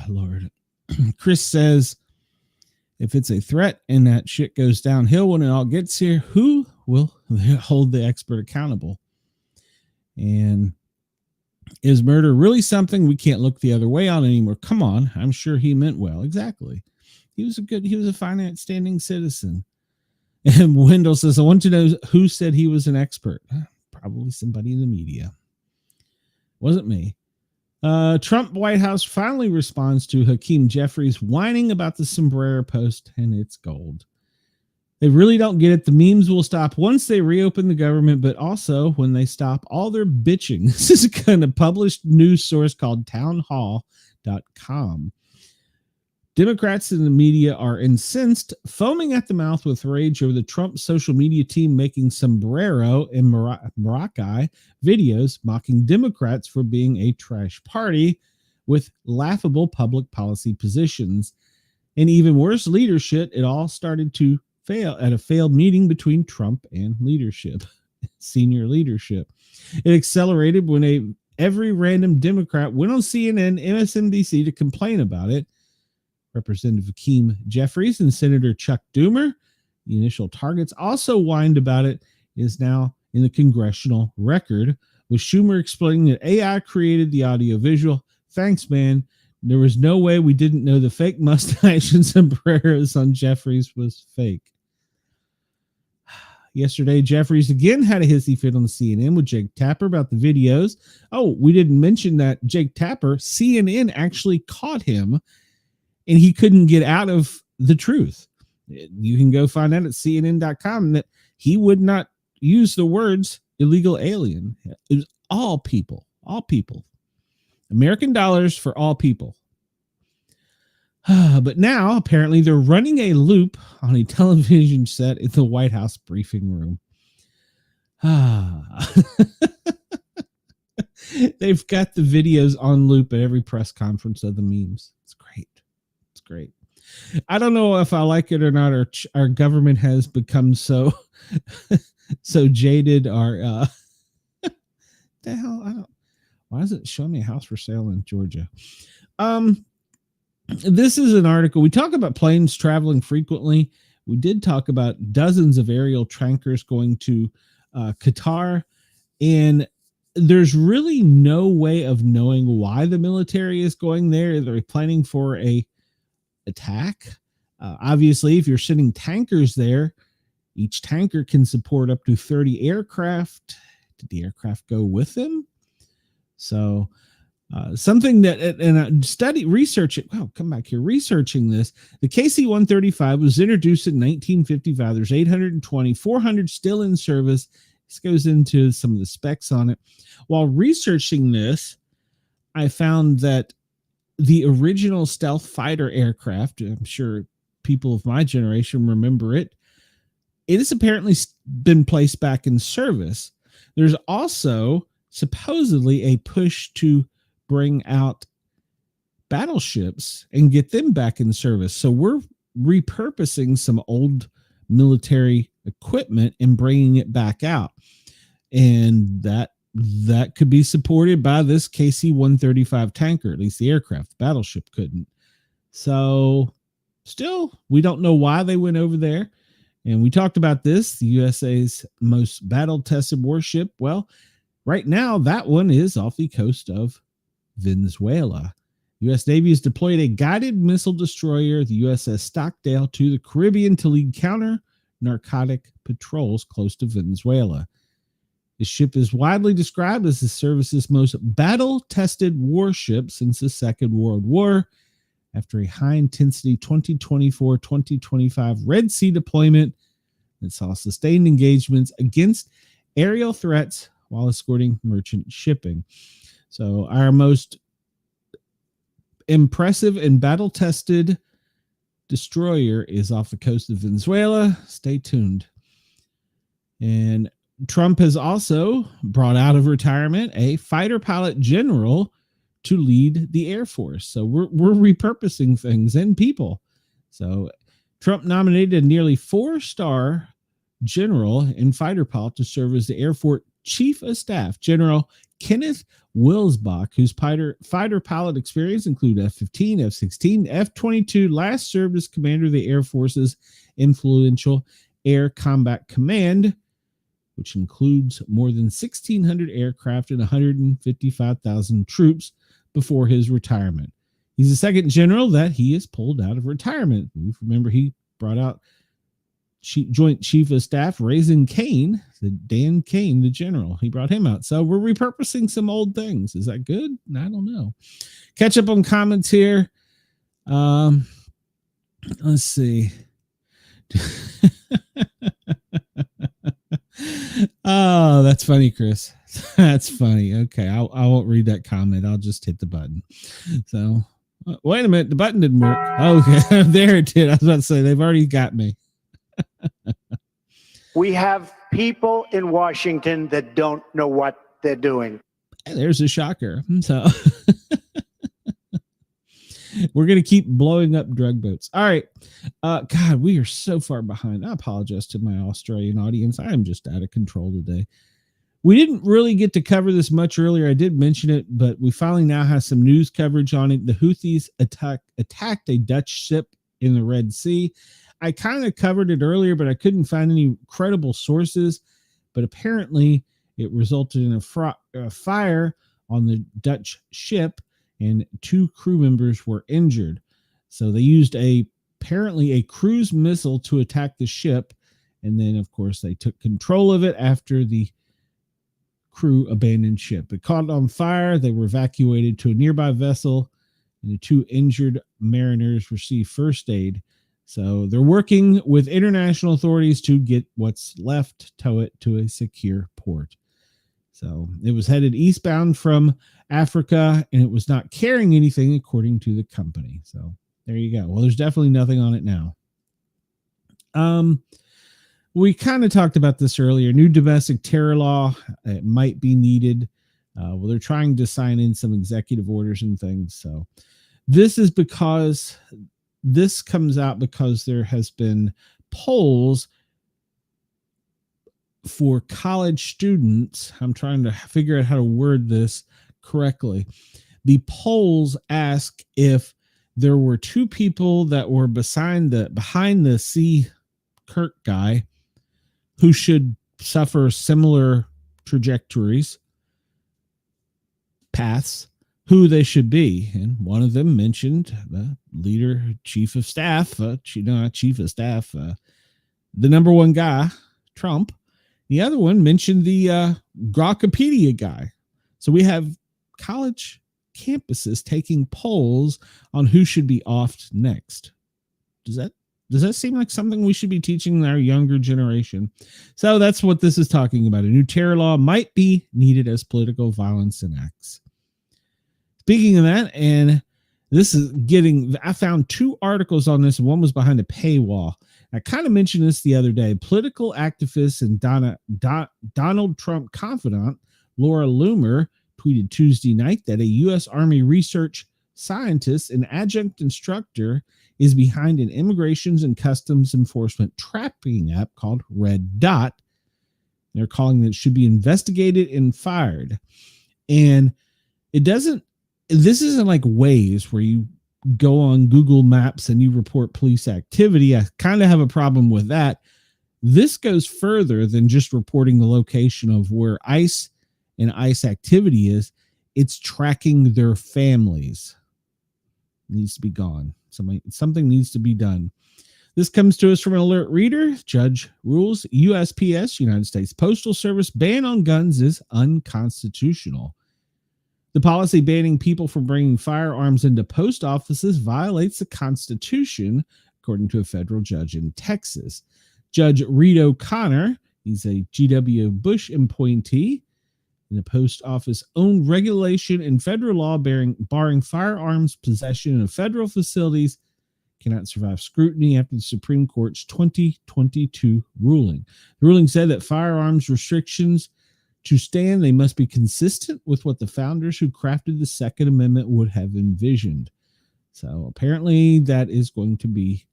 Lord. Chris says, if it's a threat and that shit goes downhill when it all gets here, who will hold the expert accountable? And is murder really something we can't look the other way on anymore? Come on. I'm sure he meant well. Exactly. He was a fine, outstanding citizen. And Wendell says, I want to know who said he was an expert. Probably somebody in the media. Wasn't me. Trump White House finally responds to Hakeem Jeffries whining about the sombrero post and its gold. They really don't get it. The memes will stop once they reopen the government, but also when they stop all their bitching. This is a kind of published news source called townhall.com. Democrats in the media are incensed, foaming at the mouth with rage over the Trump social media team making sombrero and maraca videos mocking Democrats for being a trash party with laughable public policy positions. And even worse, leadership. It all started to fail at a failed meeting between Trump and leadership, senior leadership. It accelerated when every random Democrat went on CNN, MSNBC to complain about it. Representative Hakeem Jeffries and Senator Chuck Schumer, the initial targets, also whined about it, is now in the congressional record, with Schumer explaining that AI created the audio-visual. Thanks, man. There was no way we didn't know the fake mustache and sombreros on Jeffries was fake. Yesterday, Jeffries again had a hissy fit on CNN with Jake Tapper about the videos. Oh, we didn't mention that Jake Tapper, CNN actually caught him, and he couldn't get out of the truth. You can go find out at CNN.com that he would not use the words illegal alien. It was all people. American dollars for all people. But now, apparently, they're running a loop on a television set in the White House briefing room. They've got the videos on loop at every press conference of the memes. It's great. Great. I don't know if I like it or not. Our government has become so jaded. The hell? Why is it showing me a house for sale in Georgia? This is an article. We talk about planes traveling frequently. We did talk about dozens of aerial tankers going to Qatar, and there's really no way of knowing why the military is going there. They're planning for a attack. Obviously, if you're sending tankers there, each tanker can support up to 30 aircraft. Did the aircraft go with them? So something that, and researching this, the KC-135 was introduced in 1955. There's 820, 400 still in service. This goes into some of the specs on it. While researching this, I found that the original stealth fighter aircraft, I'm sure people of my generation remember it, it has apparently been placed back in service. There's also supposedly a push to bring out battleships and get them back in service. So we're repurposing some old military equipment and bringing it back out. And that could be supported by this KC-135 tanker, at least the aircraft. The battleship couldn't. So still, we don't know why they went over there. And we talked about this, the USA's most battle-tested warship. Well, right now, that one is off the coast of Venezuela. U.S. Navy has deployed a guided missile destroyer, the USS Stockdale, to the Caribbean to lead counter-narcotic patrols close to Venezuela. The ship is widely described as the service's most battle-tested warship since the Second World War, after a high-intensity 2024-2025 Red Sea deployment that saw sustained engagements against aerial threats while escorting merchant shipping. So our most impressive and battle-tested destroyer is off the coast of Venezuela. Stay tuned. And Trump has also brought out of retirement a fighter pilot general to lead the Air Force. So we're repurposing things and people. So Trump nominated a nearly 4-star general and fighter pilot to serve as the Air Force Chief of Staff, General Kenneth Wilsbach, whose fighter pilot experience include F-15, F-16, F-22, last served as commander of the Air Force's influential Air Combat Command, which includes more than 1,600 aircraft and 155,000 troops before his retirement. He's the second general that he has pulled out of retirement. Remember, he brought out Joint Chief of Staff Raising Kane, Dan Kane, the general. He brought him out. So we're repurposing some old things. Is that good? I don't know. Catch up on comments here. Let's see. Oh, that's funny, Chris. That's funny. Okay, I won't read that comment. I'll just hit the button. So, wait a minute. The button didn't work. Okay, there it did. I was about to say, they've already got me. We have people in Washington that don't know what they're doing. There's a shocker. So, we're going to keep blowing up drug boats. All right. God, we are so far behind. I apologize to my Australian audience. I am just out of control today. We didn't really get to cover this much earlier. I did mention it, but we finally now have some news coverage on it. The Houthis attacked a Dutch ship in the Red Sea. I kind of covered it earlier, but I couldn't find any credible sources. But apparently it resulted in a fire on the Dutch ship, and 2 crew members were injured. So they used apparently a cruise missile to attack the ship. And then, of course, they took control of it after the crew abandoned ship. It caught on fire. They were evacuated to a nearby vessel, and the 2 injured mariners received first aid. So they're working with international authorities to get what's left, tow it to a secure port. So it was headed eastbound from Africa, and it was not carrying anything, according to the company. So there you go. Well, there's definitely nothing on it now. We kind of talked about this earlier. New domestic terror law, it might be needed. Well, they're trying to sign in some executive orders and things. So this comes out because there has been polls for college students. I'm trying to figure out how to word this correctly. The polls ask if there were 2 people that were behind the C. Kirk guy who should suffer similar paths, who they should be. And one of them mentioned the leader, chief of staff, the number one guy, Trump. The other one mentioned the Grokpedia guy. So we have college campuses taking polls on who should be offed next. Does that seem like something we should be teaching our younger generation? So that's what this is talking about. A new terror law might be needed as political violence enacts. Speaking of that, and this is I found 2 articles on this. One was behind a paywall. I kind of mentioned this the other day. Political activist and Donald Trump confidant Laura Loomer tweeted Tuesday night that a U.S. Army research scientist and adjunct instructor is behind an immigrations and customs enforcement trapping app called Red Dot. They're calling it should be investigated and fired. And this isn't like Waze where you go on Google Maps and you report police activity. I kind of have a problem with that. This goes further than just reporting the location of where ice and ice activity is. It's tracking their families. It needs to be gone. Something needs to be done. This comes to us from an alert reader. Judge rules USPS, United States Postal Service, ban on guns is unconstitutional. The policy banning people from bringing firearms into post offices violates the Constitution, according to a federal judge in Texas. Judge Reed O'Connor, he's a G.W. Bush appointee, in a post office owned regulation and federal law barring firearms possession in federal facilities cannot survive scrutiny after the Supreme Court's 2022 ruling. The ruling said that firearms restrictions to stand, they must be consistent with what the founders who crafted the Second Amendment would have envisioned. So apparently that is going to be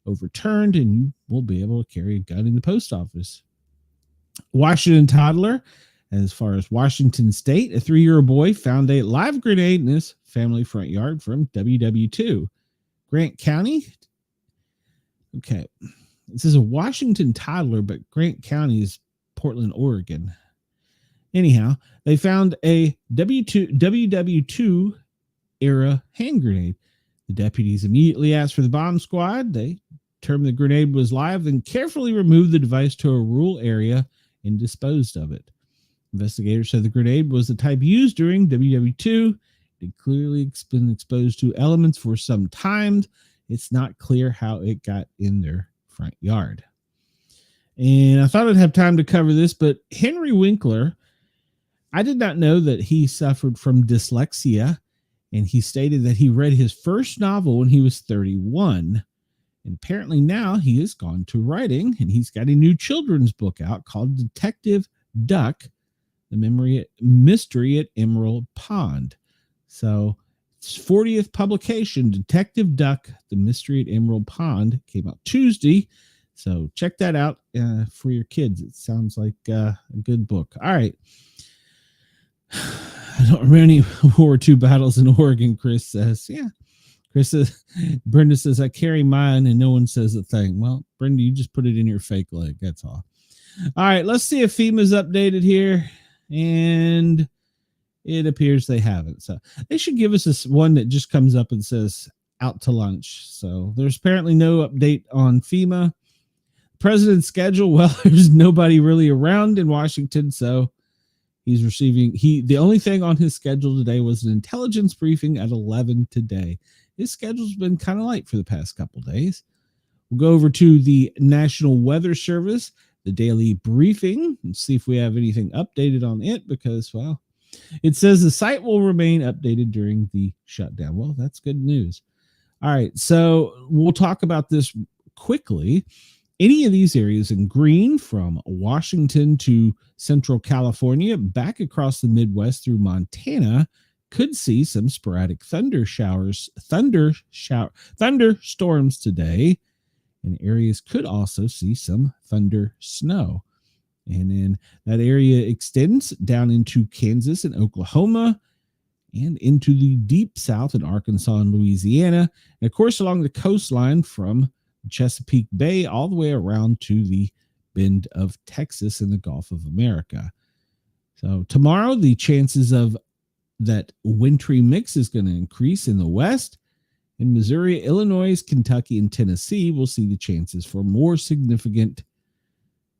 overturned and you will be able to carry a gun in the post office. Washington toddler, as far as Washington State, a 3-year-old boy found a live grenade in his family front yard from WW2. Grant County. Okay. This is a Washington toddler, but Grant County is Portland, Oregon. Anyhow, they found a WW2 era hand grenade. The deputies immediately asked for the bomb squad. They determined the grenade was live, then carefully removed the device to a rural area and disposed of it. Investigators said the grenade was the type used during WW2. It had clearly been exposed to elements for some time. It's not clear how it got in their front yard. And I thought I'd have time to cover this, but Henry Winkler, I did not know that he suffered from dyslexia, and he stated that he read his first novel when he was 31. And apparently now he has gone to writing, and he's got a new children's book out called Detective Duck, The Mystery at Emerald Pond. So it's 40th publication, Detective Duck, The Mystery at Emerald Pond, came out Tuesday. So check that out for your kids. It sounds like a good book. All right. I don't remember any World War II battles in Oregon, Chris says. Yeah. Chris says, Brenda says, I carry mine and no one says a thing. Well, Brenda, you just put it in your fake leg. That's all. All right. Let's see if FEMA's updated here. And it appears they haven't. So they should give us this one that just comes up and says out to lunch. So there's apparently no update on FEMA. President's schedule, well, there's nobody really around in Washington, so he's receiving, the only thing on his schedule today was an intelligence briefing at 11 today. His schedule's been kind of light for the past couple days. We'll go over to the National Weather Service, the daily briefing, and see if we have anything updated on it because, well, it says the site will remain updated during the shutdown. Well, that's good news. All right, so we'll talk about this quickly. Any of these areas in green from Washington to central California, back across the Midwest through Montana, could see some sporadic thunderstorms today, and areas could also see some thunder snow. And then that area extends down into Kansas and Oklahoma and into the deep south in Arkansas and Louisiana, and of course along the coastline from Chesapeake Bay all the way around to the bend of Texas in the Gulf of America. So tomorrow, the chances of that wintry mix is going to increase in the west. In Missouri, Illinois, Kentucky, and Tennessee, we'll see the chances for more significant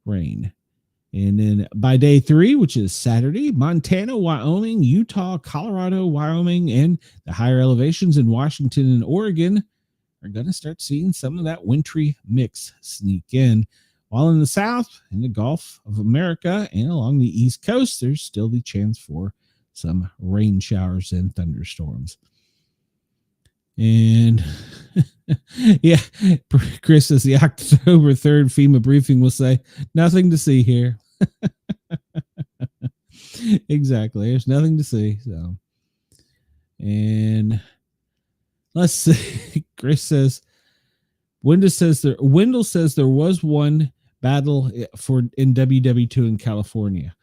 rain. And then by day 3, which is Saturday, Montana, Wyoming, Utah, Colorado, Wyoming, and the higher elevations in Washington and Oregon are going to start seeing some of that wintry mix sneak in. While in the south, in the Gulf of America, and along the East Coast, there's still the chance for some rain showers and thunderstorms. And yeah, Chris says the October 3rd FEMA briefing will say, nothing to see here. Exactly. There's nothing to see. So, and let's see. Chris says, Wendell says there was one battle in WW2 in California.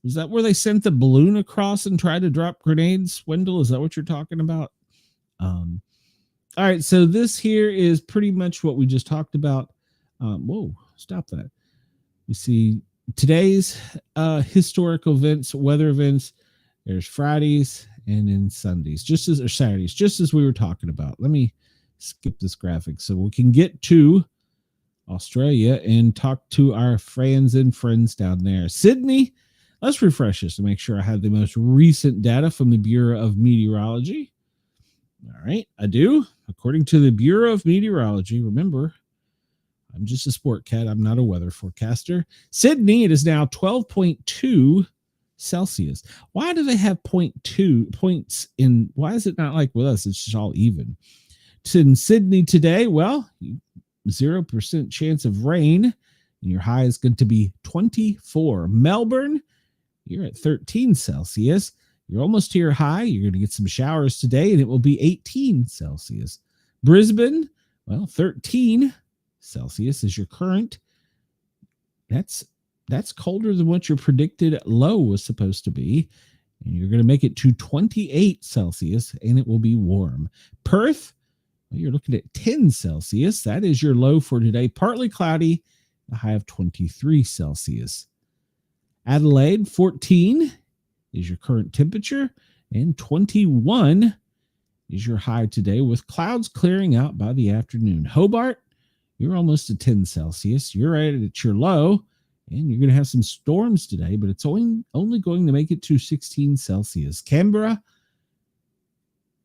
Was that where they sent the balloon across and tried to drop grenades? Wendell, is that what you're talking about? All right. So this here is pretty much what we just talked about. Whoa, stop that. You see today's historical events, weather events. There's Fridays and then Sundays, or Saturdays, just as we were talking about. Let me skip this graphic so we can get to Australia and talk to our fans and friends down there. Sydney, let's refresh this to make sure I have the most recent data from the Bureau of Meteorology. All right, I do. According to the Bureau of Meteorology, remember, I'm just a sport cat. I'm not a weather forecaster. Sydney, it is now 12.2 Celsius. Why do they have 0.2 points in? Why is it not like with us? It's just all even. In Sydney today, well, 0% chance of rain, and your high is going to be 24. Melbourne, you're at 13 Celsius. You're almost to your high. You're going to get some showers today, and it will be 18 Celsius. Brisbane, well, 13 Celsius is your current. That's colder than what your predicted low was supposed to be. And you're going to make it to 28 Celsius, and it will be warm. Perth, well, you're looking at 10 Celsius. That is your low for today. Partly cloudy, a high of 23 Celsius. Adelaide, 14 is your current temperature, and 21 is your high today, with clouds clearing out by the afternoon. Hobart, you're almost at 10 Celsius. You're at your low, and you're going to have some storms today, but it's only going to make it to 16 Celsius. Canberra,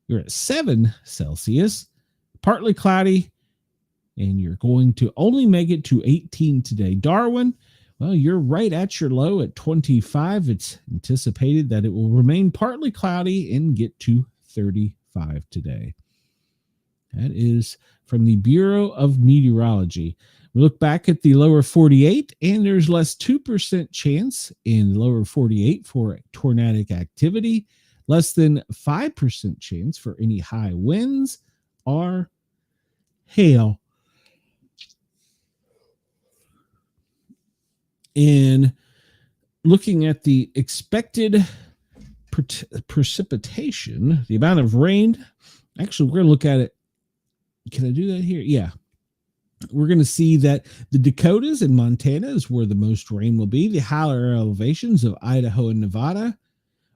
you're at 7 Celsius, partly cloudy, and you're going to only make it to 18 today. Darwin, well, you're right at your low at 25. It's anticipated that it will remain partly cloudy and get to 35 today. That is from the Bureau of Meteorology. We look back at the lower 48, and there's less 2% chance in the lower 48 for tornadic activity, less than 5% chance for any high winds or hail. And looking at the expected precipitation, the amount of rain, actually, we're going to look at it. Can I do that here? Yeah. We're going to see that the Dakotas and Montana is where the most rain will be. The higher elevations of Idaho and Nevada.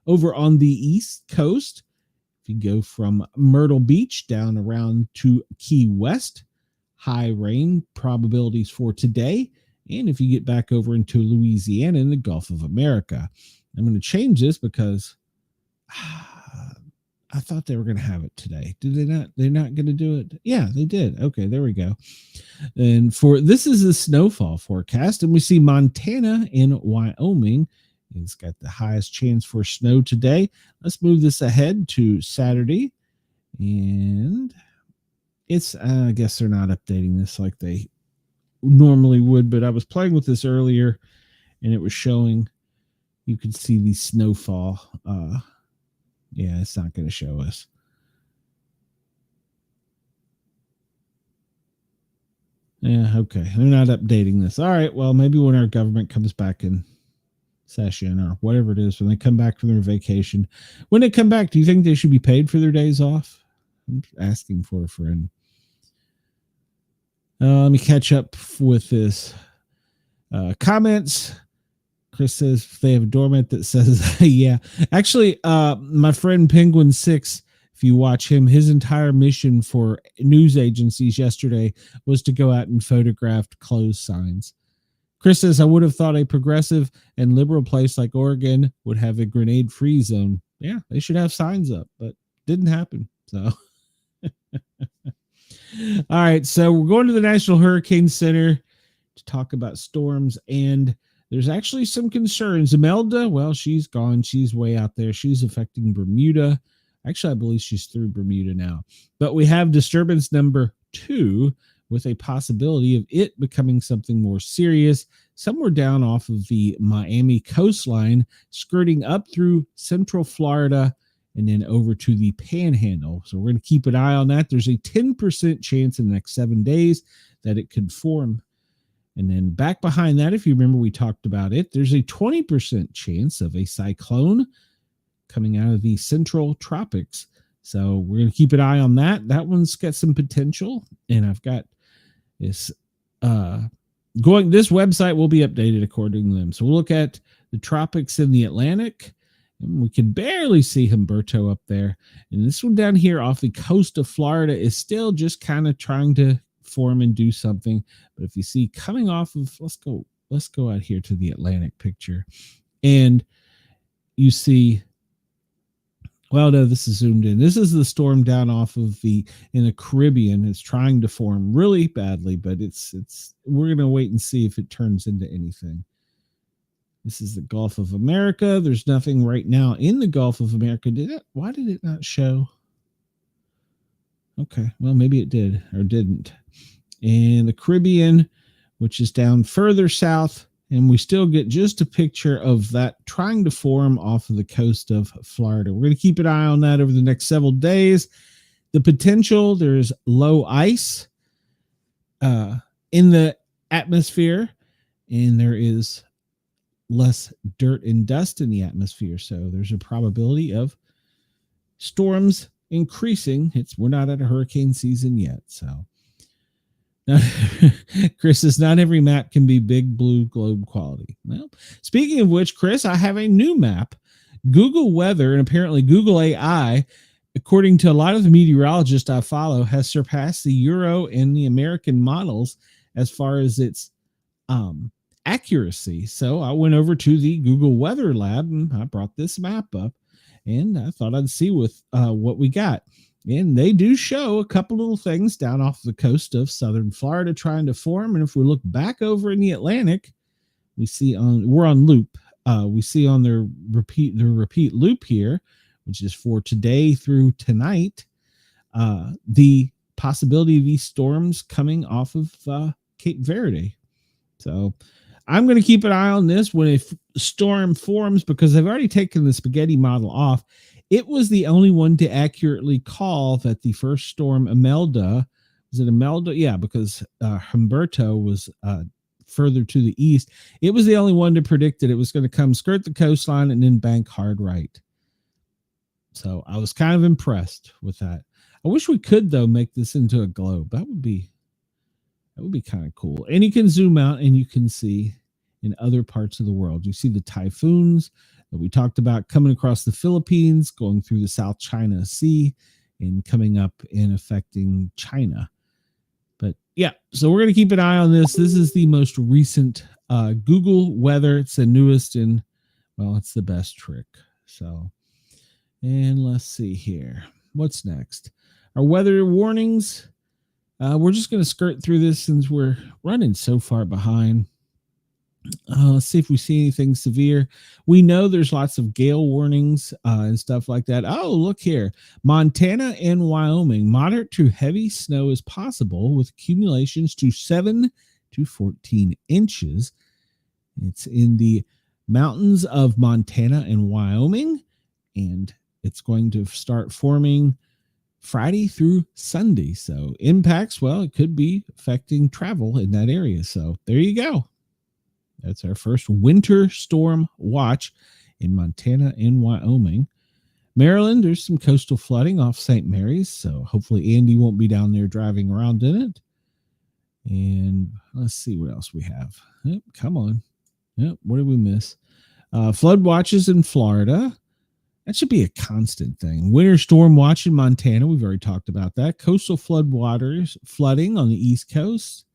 Over on the East Coast, if you go from Myrtle Beach down around to Key West, high rain probabilities for today. And if you get back over into Louisiana and the Gulf of America, I'm going to change this because I thought they were going to have it today. Did they not? They're not going to do it. Yeah, they did. Okay, there we go. And this is the snowfall forecast, and we see Montana and Wyoming. It's got the highest chance for snow today. Let's move this ahead to Saturday. And it's, I guess they're not updating this like they normally would, but I was playing with this earlier and it was showing, you could see the snowfall. Yeah, it's not going to show us. Yeah, okay. They're not updating this. All right, well, maybe when our government comes back in session or whatever it is, when they come back from their vacation. When they come back, do you think they should be paid for their days off? I'm asking for a friend. Let me catch up with this. Comments. Chris says they have a doormat that says, yeah. Actually, my friend Penguin 6, if you watch him, his entire mission for news agencies yesterday was to go out and photograph closed signs. Chris says, I would have thought a progressive and liberal place like Oregon would have a grenade-free zone. Yeah, they should have signs up, but didn't happen. So, all right. So we're going to the National Hurricane Center to talk about storms, and there's actually some concerns. Imelda, well, she's gone. She's way out there. She's affecting Bermuda. Actually, I believe she's through Bermuda now. But we have disturbance number 2 with a possibility of it becoming something more serious, somewhere down off of the Miami coastline, skirting up through central Florida and then over to the Panhandle. So we're going to keep an eye on that. There's a 10% chance in the next 7 days that it could form. And then back behind that, if you remember, we talked about it, there's a 20% chance of a cyclone coming out of the central tropics. So we're going to keep an eye on that. That one's got some potential. And I've got this this website will be updated according to them. So we'll look at the tropics in the Atlantic, and we can barely see Humberto up there. And this one down here off the coast of Florida is still just kind of trying to form and do something. But if you see coming off of, let's go out here to the Atlantic picture, and you see, well, no, this is zoomed in. This is the storm down off of in the Caribbean. It's trying to form really badly, but we're going to wait and see if it turns into anything. This is the Gulf of America. There's nothing right now in the Gulf of America. Why did it not show? Okay, well, maybe it did or didn't. And the Caribbean, which is down further south, and we still get just a picture of that trying to form off of the coast of Florida. We're going to keep an eye on that over the next several days. The potential, there's low ice in the atmosphere, and there is less dirt and dust in the atmosphere. So there's a probability of storms increasing. We're not at a hurricane season yet. So Chris says not every map can be big blue globe quality. Well, speaking of which, Chris, I have a new map. Google Weather and apparently Google AI, according to a lot of the meteorologists I follow, has surpassed the Euro and the American models as far as its accuracy. So I went over to the Google Weather Lab and I brought this map up, and I thought I'd see what we got. And they do show a couple little things down off the coast of southern Florida trying to form. And if we look back over in the Atlantic, we're on loop. We see on their repeat loop here, which is for today through tonight, the possibility of these storms coming off of Cape Verde. So I'm going to keep an eye on this when a storm forms, because they've already taken the spaghetti model off. It was the only one to accurately call that the first storm, Imelda, was it Imelda? Yeah, because Humberto was further to the east. It was the only one to predict that it was going to come skirt the coastline and then bank hard right. So I was kind of impressed with that. I wish we could, though, make this into a globe. That would be kind of cool. And you can zoom out and you can see in other parts of the world. You see the typhoons that we talked about coming across the Philippines, going through the South China Sea, and coming up and affecting China. But yeah, so we're going to keep an eye on this. This is the most recent Google weather. It's the newest, and well, it's the best trick. So, and let's see here. What's next? Our weather warnings. We're just going to skirt through this since we're running so far behind. Let's see if we see anything severe. We know there's lots of gale warnings and stuff like that. Oh, look here. Montana and Wyoming. Moderate to heavy snow is possible with accumulations to 7 to 14 inches. It's in the mountains of Montana and Wyoming, and it's going to start forming Friday through Sunday. So impacts, well, it could be affecting travel in that area. So there you go. That's our first winter storm watch in Montana and Wyoming. Maryland, there's some coastal flooding off St. Mary's, so hopefully Andy won't be down there driving around in it. And let's see what else we have. Yep, come on. Yep, what did we miss? Flood watches in Florida. That should be a constant thing. Winter storm watch in Montana. We've already talked about that. Coastal flooding on the East Coast.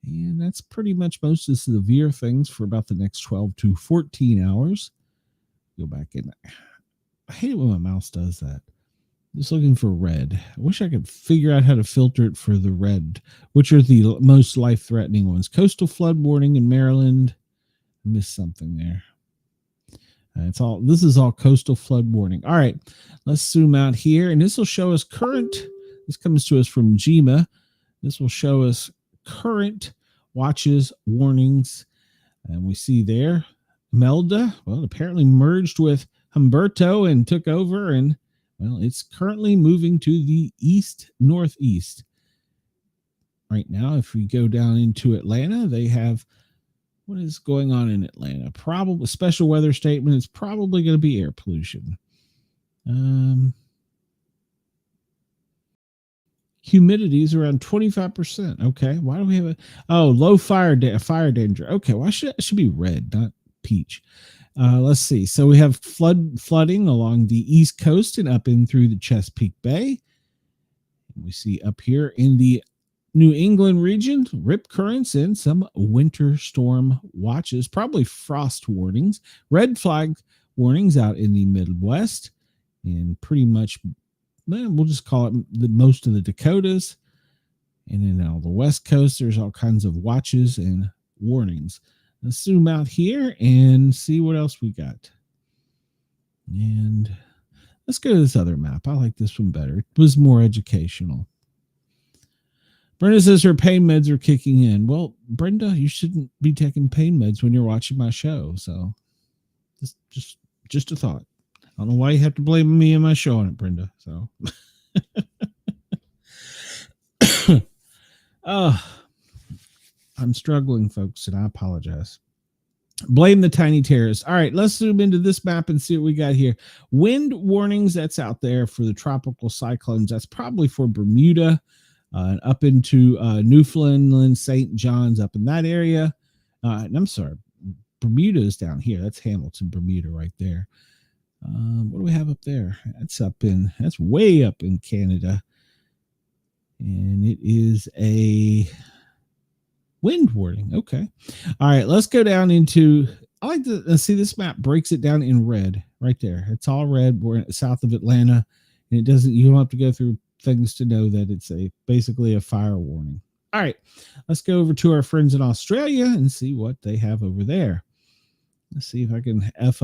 And that's pretty much most of the severe things for about the next 12 to 14 hours. Go back in. I hate it when my mouse does that. Just looking for red. I wish I could figure out how to filter it for the red, which are the most life-threatening ones. Coastal flood warning in Maryland. I missed something there. This is all coastal flood warning. All right, let's zoom out here, and this will show us current. This comes to us from GMA. This will show us current watches, warnings, and we see there Imelda, well, apparently merged with Humberto and took over, and well, it's currently moving to the east-northeast. Right now, if we go down into Atlanta, they have, what is going on in Atlanta? Probably special weather statement. It's probably going to be air pollution. humidity is around 25%. Okay. Why do we have low fire danger? Okay. Why should it should be red, not peach? Let's see. So we have flooding along the East Coast and up in through the Chesapeake Bay. We see up here in the New England region, rip currents and some winter storm watches, probably frost warnings, red flag warnings out in the Midwest, and pretty much, we'll just call it most of the Dakotas. And then on the West Coast, there's all kinds of watches and warnings. Let's zoom out here and see what else we got. And let's go to this other map. I like this one better. It was more educational. Brenda says her pain meds are kicking in. Well, Brenda, you shouldn't be taking pain meds when you're watching my show. So just a thought. I don't know why you have to blame me and my show on it, Brenda. So I'm struggling, folks, and I apologize. Blame the tiny terrorists. All right, let's zoom into this map and see what we got here. Wind warnings, that's out there for the tropical cyclones. That's probably for Bermuda. Up into Newfoundland, St. John's, up in that area. And I'm sorry, Bermuda is down here. That's Hamilton, Bermuda, right there. What do we have up there? That's way up in Canada. And it is a wind warning. Okay. All right, let's go down into, I like to see this map breaks it down in red right there. It's all red. We're south of Atlanta, and you don't have to go through things to know that it's basically a fire warning. All right, let's go over to our friends in Australia and see what they have over there. Let's see if I can F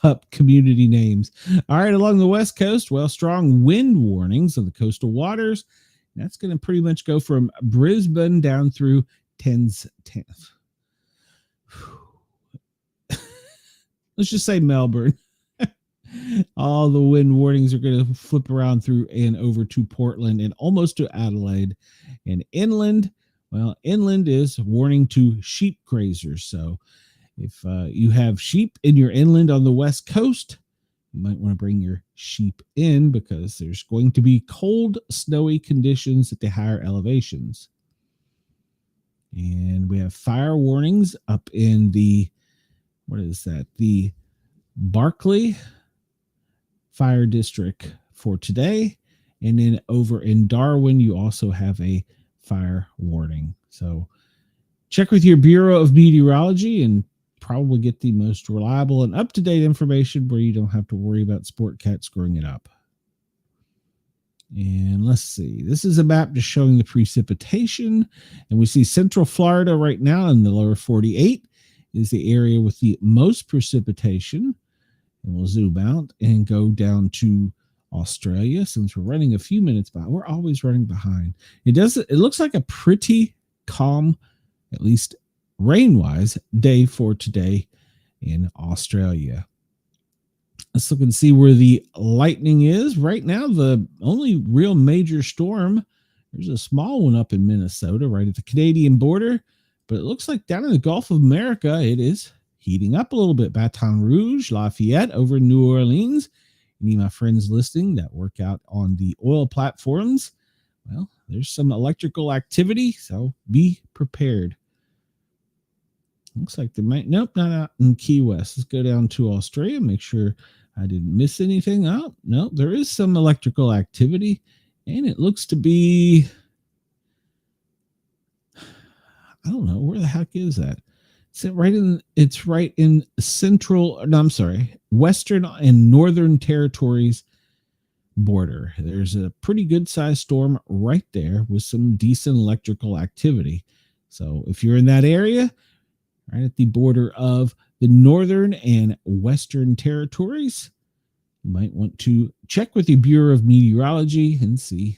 up community names. All right, along the West Coast, strong wind warnings on the coastal waters. That's going to pretty much go from Brisbane down through 10th. Let's just say Melbourne. All the wind warnings are going to flip around through and over to Portland and almost to Adelaide. And inland is warning to sheep grazers. So if you have sheep in your inland on the West Coast, you might want to bring your sheep in because there's going to be cold, snowy conditions at the higher elevations. And we have fire warnings up in the Barclay Fire District for today. And then over in Darwin, you also have a fire warning. So check with your Bureau of Meteorology and probably get the most reliable and up-to-date information where you don't have to worry about Sportcat screwing it up. And let's see. This is a map just showing the precipitation. And we see Central Florida right now in the lower 48 is the area with the most precipitation. And we'll zoom out and go down to Australia since we're running a few minutes behind. We're always running behind. It looks like a pretty calm, at least rain-wise, day for today in Australia. Let's look and see where the lightning is. Right now, the only real major storm, there's a small one up in Minnesota, right at the Canadian border. But it looks like down in the Gulf of America, it is heating up a little bit. Baton Rouge, Lafayette, over in New Orleans. Any of my friends listening that work out on the oil platforms, well, there's some electrical activity, so be prepared. Looks like there might, nope, not out in Key West. Let's go down to Australia, make sure I didn't miss anything. Oh, no, there is some electrical activity, and it looks to be, I don't know, where the heck is that? It's right in Western and Northern Territories border. There's a pretty good sized storm right there with some decent electrical activity. So if you're in that area, right at the border of the Northern and Western Territories, you might want to check with your Bureau of Meteorology and see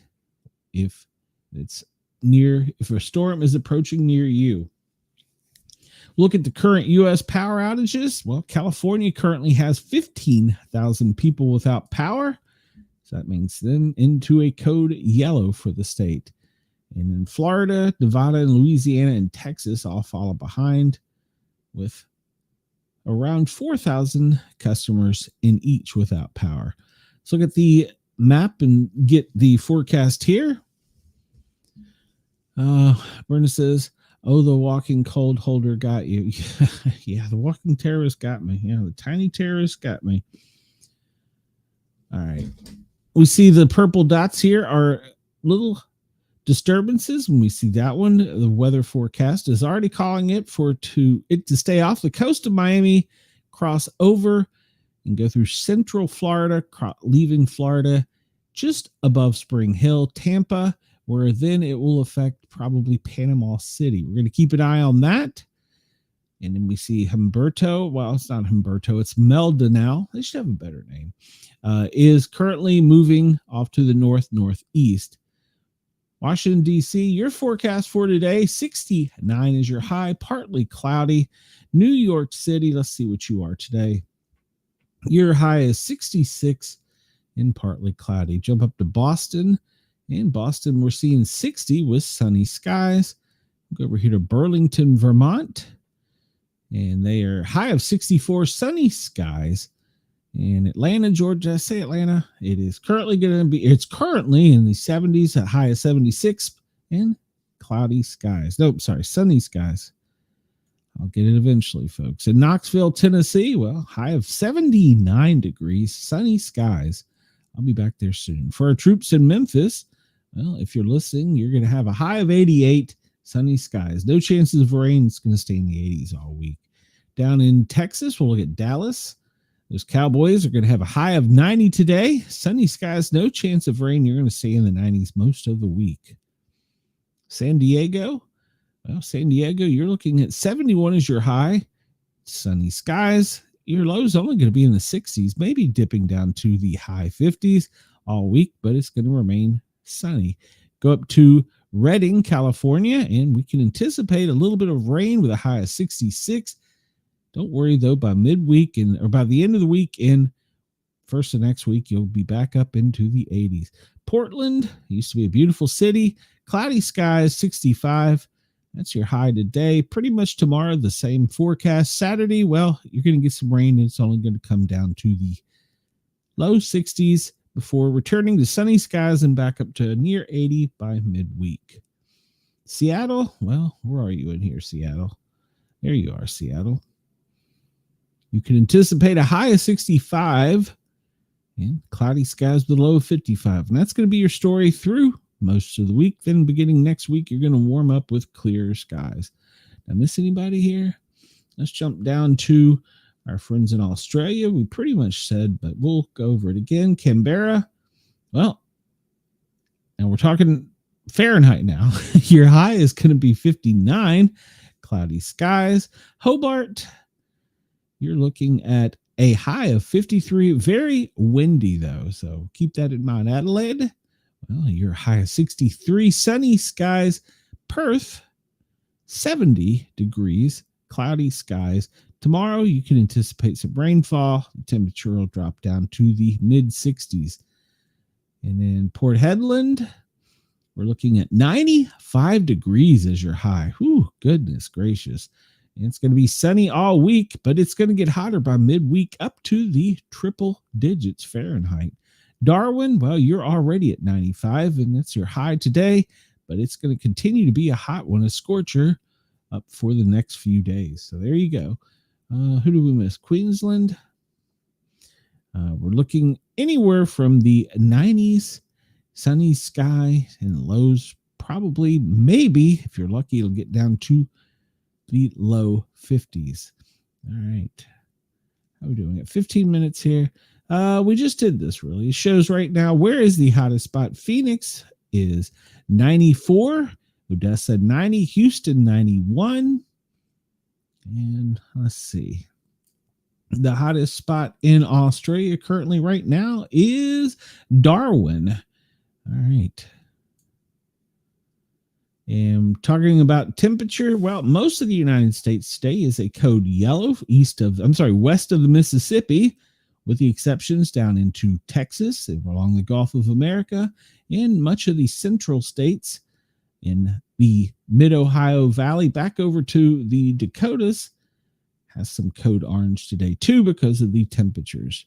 if if a storm is approaching near you. Look at the current U.S. power outages. Well, California currently has 15,000 people without power. So that means then into a code yellow for the state. And in Florida, Nevada, and Louisiana, and Texas all follow behind with around 4,000 customers in each without power. Let's look at the map and get the forecast here. Brenda says, oh, the walking cold holder got you. Yeah, the walking terrorist got me. Yeah, the tiny terrorist got me. All right. We see the purple dots here are little disturbances. When we see that one, the weather forecast is already calling it to stay off the coast of Miami, cross over and go through central Florida, leaving Florida just above Spring Hill, Tampa, where then it will affect probably Panama City. We're going to keep an eye on that. And then we see Humberto. Well, it's not Humberto. It's Melda now. They should have a better name. Is currently moving off to the northeast. Washington, D.C., your forecast for today, 69 is your high, partly cloudy. New York City, let's see what you are today. Your high is 66 and partly cloudy. Jump up to Boston. In Boston, we're seeing 60 with sunny skies. Go over here to Burlington, Vermont. And they are high of 64, sunny skies. In Atlanta, Georgia, I say Atlanta, it is currently going to be, it's currently in the 70s, a high of 76, and cloudy skies. Nope, sorry, sunny skies. I'll get it eventually, folks. In Knoxville, Tennessee, well, high of 79 degrees, sunny skies. I'll be back there soon. For our troops in Memphis, well, if you're listening, you're going to have a high of 88, sunny skies. No chances of rain. It's going to stay in the 80s all week. Down in Texas, we'll look at Dallas. Those Cowboys are going to have a high of 90 today. Sunny skies, no chance of rain. You're going to stay in the 90s most of the week. San Diego, well, San Diego, you're looking at 71 as your high. Sunny skies. Your low is only going to be in the 60s, maybe dipping down to the high 50s all week, but it's going to remain sunny. Go up to Redding, California, and we can anticipate a little bit of rain with a high of 66. Don't worry, though, by midweek or by the end of the week and first of next week, you'll be back up into the 80s. Portland used to be a beautiful city. Cloudy skies, 65. That's your high today. Pretty much tomorrow, the same forecast. Saturday, well, you're going to get some rain. And it's only going to come down to the low 60s before returning to sunny skies and back up to near 80 by midweek. Seattle, well, where are you in here, Seattle? There you are, Seattle. You can anticipate a high of 65 and cloudy skies with a low of 55. And that's going to be your story through most of the week. Then beginning next week, you're going to warm up with clear skies. Did I miss anybody here? Let's jump down to our friends in Australia. We pretty much said, but we'll go over it again. Canberra. Well, and we're talking Fahrenheit now. Your high is going to be 59. Cloudy skies. Hobart. You're looking at a high of 53. Very windy, though, so keep that in mind. Adelaide, well, your high of 63. Sunny skies. Perth, 70 degrees. Cloudy skies. Tomorrow, you can anticipate some rainfall. The temperature will drop down to the mid-60s. And then Port Hedland, we're looking at 95 degrees as your high. Whew, goodness gracious. And it's going to be sunny all week, but it's going to get hotter by midweek up to the triple digits Fahrenheit. Darwin, well, you're already at 95, and that's your high today, but it's going to continue to be a hot one, a scorcher, up for the next few days. So there you go. Who do we miss? Queensland. We're looking anywhere from the 90s, sunny sky, and lows probably, maybe, if you're lucky, it'll get down to the low 50s. All right. How are we doing? At 15 minutes here. We just did this, really. It shows right now where is the hottest spot. Phoenix is 94. Odessa 90. Houston 91. And let's see. The hottest spot in Australia currently right now is Darwin. All right. And talking about temperature, well, most of the United States today is a code yellow west of the Mississippi, with the exceptions down into Texas and along the Gulf of America and much of the central states in the mid-Ohio Valley back over to the Dakotas has some code orange today too because of the temperatures.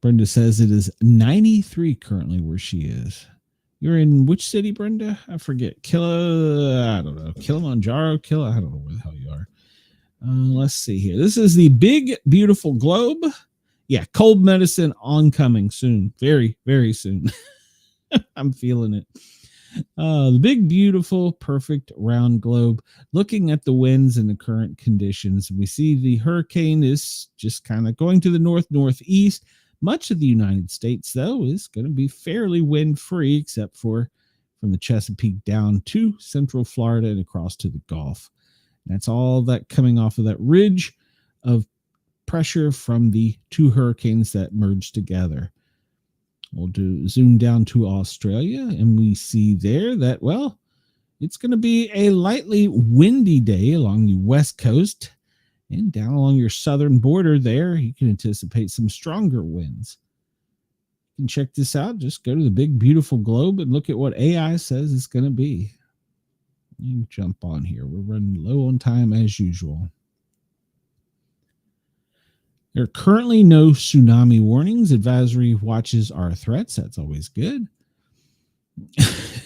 Brenda says it is 93 currently where she is. You're in which city, Brenda? I forget. I don't know. Kilimanjaro? I don't know where the hell you are. Let's see here. This is the big, beautiful globe. Yeah, cold medicine oncoming soon. Very, very soon. I'm feeling it. The big, beautiful, perfect round globe. Looking at the winds and the current conditions, we see the hurricane is just kind of going to the northeast. Much of the United States, though, is going to be fairly wind-free, except for from the Chesapeake down to central Florida and across to the Gulf. That's all that coming off of that ridge of pressure from the two hurricanes that merged together. We'll zoom down to Australia, and we see there that, well, it's going to be a lightly windy day along the west coast, and down along your southern border there, you can anticipate some stronger winds. You can check this out. Just go to the big, beautiful globe and look at what AI says it's going to be. You jump on here. We're running low on time as usual. There are currently no tsunami warnings. Advisory watches are threats. That's always good.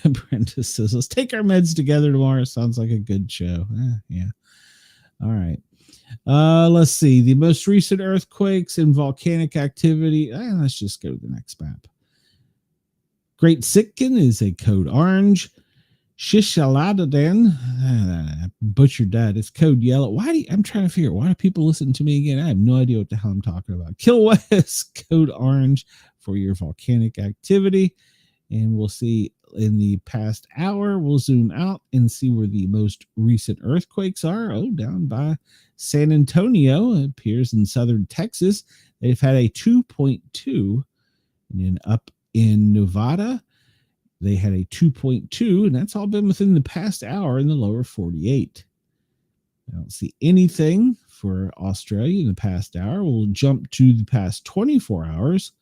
Brenda says, let's take our meds together tomorrow. Sounds like a good show. Yeah. All right. Let's see. The most recent earthquakes and volcanic activity. Let's just go to the next map. Great Sitkin is a code orange. Shishaladadan, butchered that. It's code yellow. I'm trying to figure out why do people listen to me again? I have no idea what the hell I'm talking about. Kill West, code orange for your volcanic activity. And we'll see in the past hour, we'll zoom out and see where the most recent earthquakes are. Oh, down by San Antonio. It appears in southern Texas. They've had a 2.2. And then up in Nevada, they had a 2.2, and that's all been within the past hour in the lower 48. I don't see anything for Australia in the past hour. We'll jump to the past 24 hours,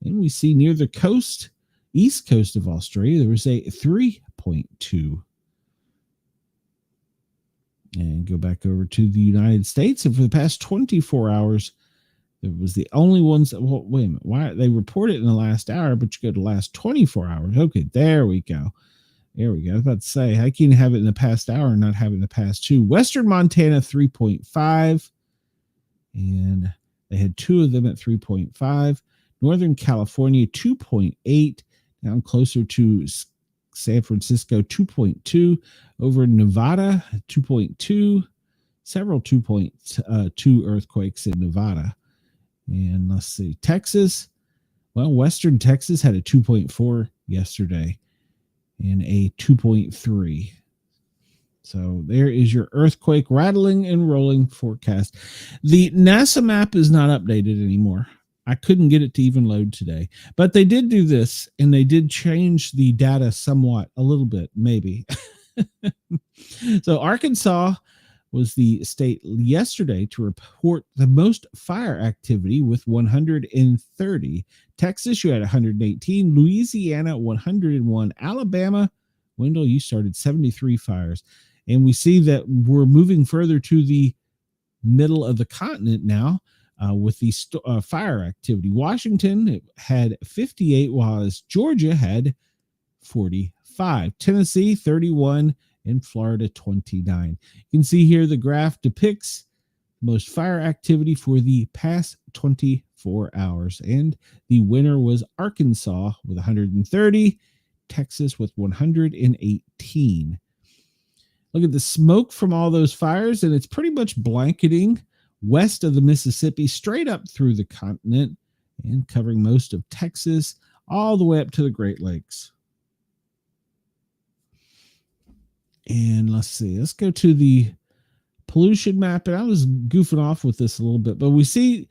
and we see near the coast, east coast of Australia, there was a 3.2. And go back over to the United States, and for the past 24 hours, it was the only ones that, well, wait a minute, why they report it in the last hour, but you go to the last 24 hours. Okay, there we go. There we go. I was about to say, how can you have it in the past hour and not have it in the past two? Western Montana, 3.5. And they had two of them at 3.5. Northern California, 2.8. Down closer to San Francisco, 2.2. Over in Nevada, 2.2. Several 2.2 earthquakes in Nevada. And let's see, Texas. Well, Western Texas had a 2.4 yesterday and a 2.3. So there is your earthquake rattling and rolling forecast. The NASA map is not updated anymore. I couldn't get it to even load today, but they did do this, and they did change the data somewhat, a little bit, maybe. So Arkansas was the state yesterday to report the most fire activity with 130. Texas, you had 118. Louisiana, 101. Alabama, Wendell, you started 73 fires. And we see that we're moving further to the middle of the continent now with the fire activity. Washington had 58, while Georgia had 45. Tennessee, 31. In Florida, 29. You can see here the graph depicts most fire activity for the past 24 hours. And the winner was Arkansas with 130, Texas with 118. Look at the smoke from all those fires, and it's pretty much blanketing west of the Mississippi, straight up through the continent, and covering most of Texas, all the way up to the Great Lakes. And let's see, let's go to the pollution map. And I was goofing off with this a little bit, but we see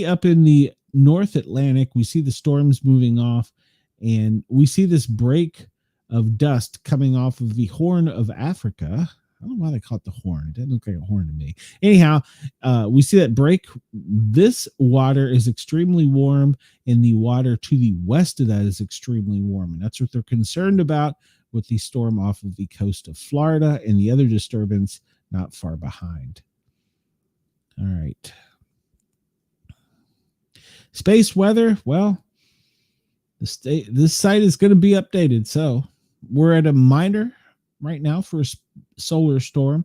up in the North Atlantic, we see the storms moving off, and we see this break of dust coming off of the Horn of Africa. I don't know why they call it the horn. It doesn't look like a horn to me. Anyhow, we see that break. This water is extremely warm, and the water to the west of that is extremely warm. And that's what they're concerned about with the storm off of the coast of Florida and the other disturbance not far behind. All right. Space weather, well, this site is going to be updated. So we're at a minor right now for a solar storm.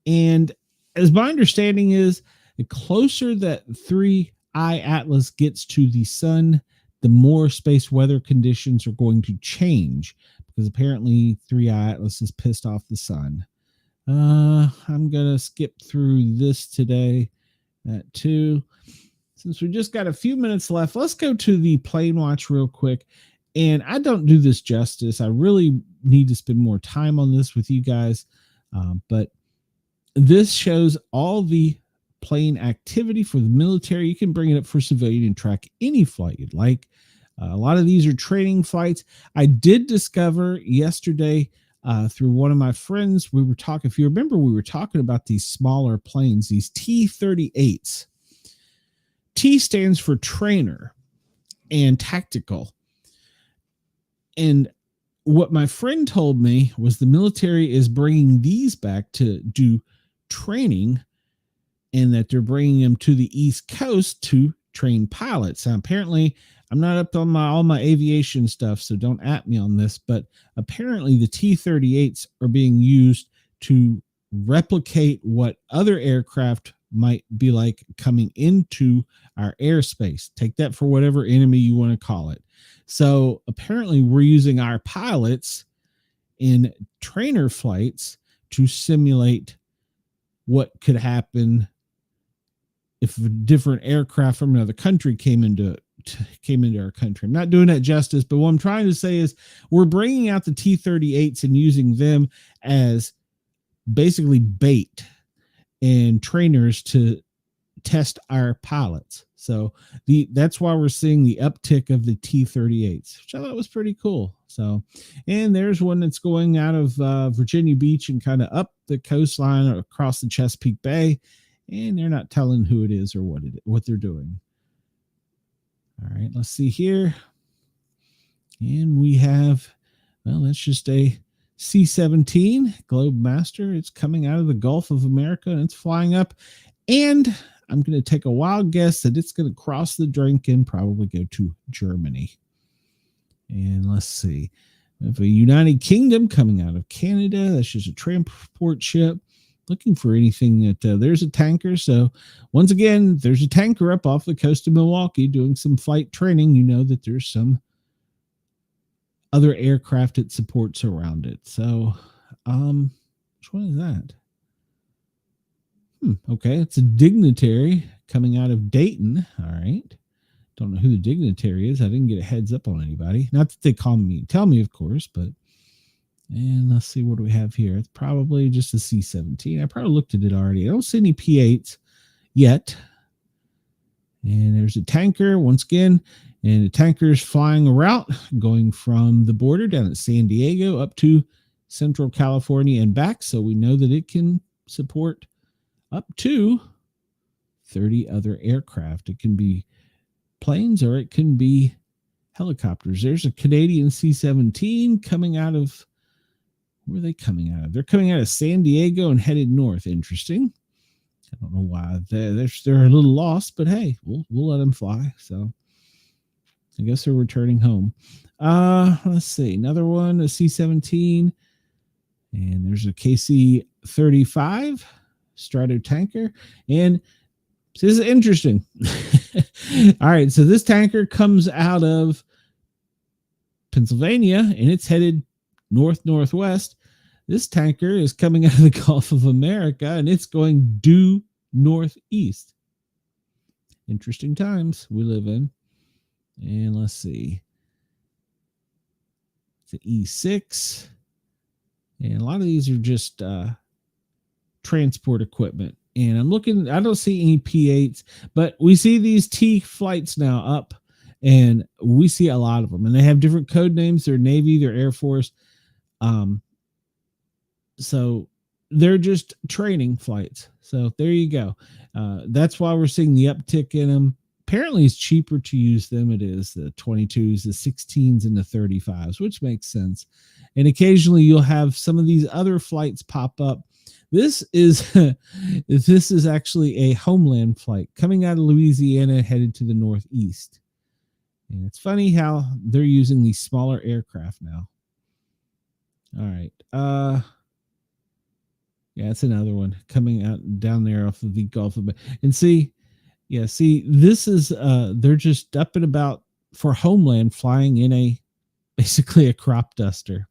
And as my understanding is, the closer that 3I Atlas gets to the sun, the more space weather conditions are going to change, because apparently 3I Atlas is pissed off the sun. I'm going to skip through this today at 2. Since we just got a few minutes left, let's go to the plane watch real quick. And I don't do this justice. I really need to spend more time on this with you guys. But this shows all the plane activity for the military. You can bring it up for civilian and track any flight you'd like. A lot of these are training flights. I did discover yesterday through one of my friends, we were talking, if you remember, we were talking about these smaller planes, these T-38s. T stands for trainer and tactical. And what my friend told me was the military is bringing these back to do training, and that they're bringing them to the East Coast to train pilots. Now, apparently, I'm not up on all my aviation stuff, so don't at me on this, but apparently the T-38s are being used to replicate what other aircraft might be like coming into our airspace. Take that for whatever enemy you want to call it. So apparently we're using our pilots in trainer flights to simulate what could happen if a different aircraft from another country came into our country. I'm not doing that justice, but what I'm trying to say is we're bringing out the T-38s and using them as basically bait and trainers to test our pilots. So that's why we're seeing the uptick of the T-38s, which I thought was pretty cool. So, and there's one that's going out of Virginia Beach and kind of up the coastline or across the Chesapeake Bay, and they're not telling who it is or what they're doing. All right, let's see here. And we have, well, that's just a C-17 Globemaster. It's coming out of the Gulf of America and it's flying up. And I'm going to take a wild guess that it's going to cross the drink and probably go to Germany. And let's see. We have a United Kingdom coming out of Canada. That's just a transport ship. Looking for anything that there's a tanker. So once again, there's a tanker up off the coast of Milwaukee doing some flight training. You know that there's some other aircraft it supports around it. So which one is that? Okay, it's a dignitary coming out of Dayton. All right. Don't know who the dignitary is. I didn't get a heads up on anybody. Not that they tell me, of course, but. And let's see, what do we have here? It's probably just a C-17. I probably looked at it already. I don't see any P-8s yet. And there's a tanker once again. And the tanker is flying a route going from the border down at San Diego up to Central California and back. So we know that it can support up to 30 other aircraft. It can be planes or it can be helicopters. There's a Canadian C-17 coming out of, where are they coming out of? They're coming out of San Diego and headed north. Interesting. I don't know why they're a little lost, but hey, we'll let them fly. So I guess they're returning home. Let's see. Another one, a C-17. And there's a KC-35 Stratotanker. And this is interesting. All right. So this tanker comes out of Pennsylvania and it's headed northwest. This tanker is coming out of the Gulf of America and it's going due northeast. Interesting times we live in. And let's see. It's an E6. And a lot of these are just transport equipment. And I'm looking, I don't see any P-8s, but we see these T flights now up and we see a lot of them. And they have different code names. They're Navy, they're Air Force. So they're just training flights. So there you go. That's why we're seeing the uptick in them. Apparently it's cheaper to use them. It is the 22s, the 16s, and the 35s, which makes sense. And occasionally you'll have some of these other flights pop up This is this is actually a Homeland flight coming out of Louisiana headed to the northeast. And it's funny how they're using these smaller aircraft now. All right. Yeah, it's another one coming out down there off of the Gulf of Mexico. And see, this is they're just up and about for Homeland, flying in basically a crop duster.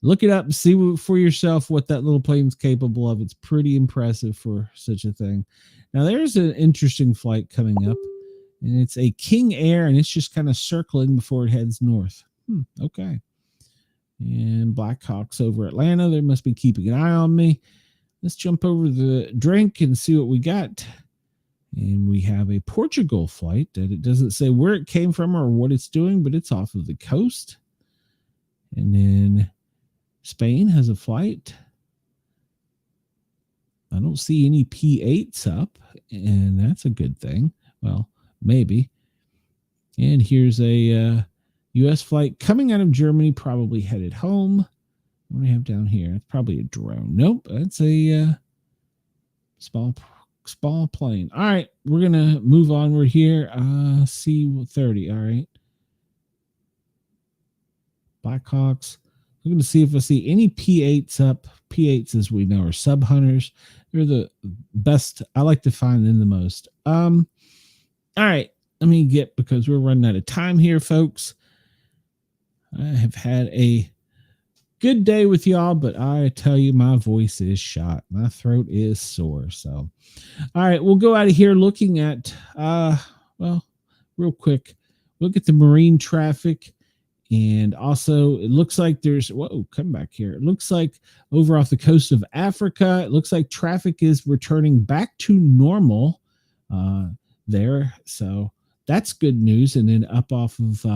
Look it up and see for yourself what that little plane's capable of. It's pretty impressive for such a thing. Now there's an interesting flight coming up, and it's a King Air, and it's just kind of circling before it heads north. Okay. And Blackhawks over Atlanta. They must be keeping an eye on me. Let's jump over the drink and see what we got. And we have a Portugal flight that it doesn't say where it came from or what it's doing, but it's off of the coast. And then Spain has a flight. I don't see any P8s up, and that's a good thing. Well, maybe. And here's a U.S. flight coming out of Germany, probably headed home. What do we have down here? It's probably a drone. Nope, that's a small plane. All right, we're gonna move onward here. C-30. All right, Blackhawks. We're going to see if I see any P8s up. P8s, as we know, are sub hunters. They're the best. I like to find them the most. All right, let me get, because we're running out of time here, folks. I have had a good day with y'all, but I tell you, my voice is shot. My throat is sore. So, all right, we'll go out of here looking at, well, real quick, look at the marine traffic. And also, it looks like there's, whoa, come back here. It looks like over off the coast of Africa, it looks like traffic is returning back to normal there. So that's good news. And then up off of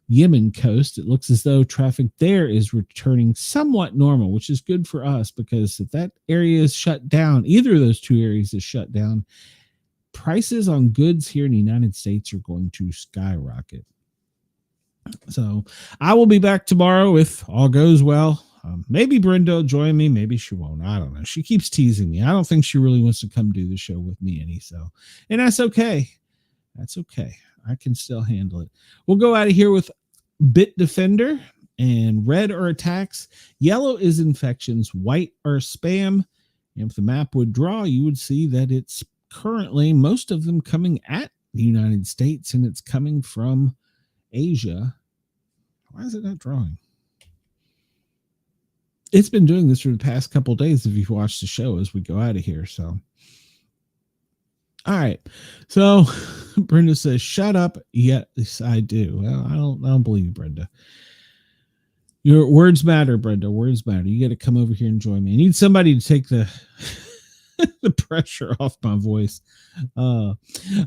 Yemen coast, it looks as though traffic there is returning somewhat normal, which is good for us, because if that area is shut down, either of those two areas is shut down, prices on goods here in the United States are going to skyrocket. So I will be back tomorrow if all goes well. Maybe Brenda will join me. Maybe she won't. I don't know. She keeps teasing me. I don't think she really wants to come do the show with me any. So, and that's okay. That's okay. I can still handle it. We'll go out of here with Bit Defender, and red are attacks. Yellow is infections. White are spam. And if the map would draw, you would see that it's currently most of them coming at the United States, and it's coming from Asia. Why is it not drawing? It's been doing this for the past couple of days if you've watched the show as we go out of here. So, all right. So Brenda says, shut up. Yes, I do. Well, I don't believe you, Brenda. Your words matter, Brenda. Words matter. You got to come over here and join me. I need somebody to take the the pressure off my voice. All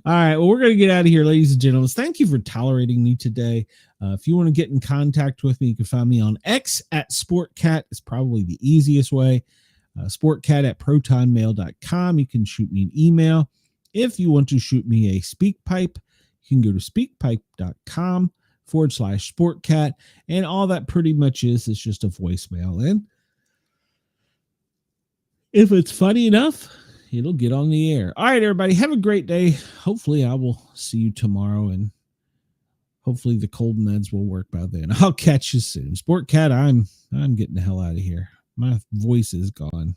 right. Well, we're going to get out of here, ladies and gentlemen. Thank you for tolerating me today. If you want to get in contact with me, you can find me on X at Sportcat. It's probably the easiest way. Sportcat at protonmail.com. You can shoot me an email. If you want to shoot me a speak pipe, you can go to speakpipe.com/Sportcat. And all that pretty much is just a voicemail. And if it's funny enough, it'll get on the air. All right, everybody, have a great day. Hopefully I will see you tomorrow, and hopefully the cold meds will work by then. I'll catch you soon. Sportcat, I'm getting the hell out of here. My voice is gone.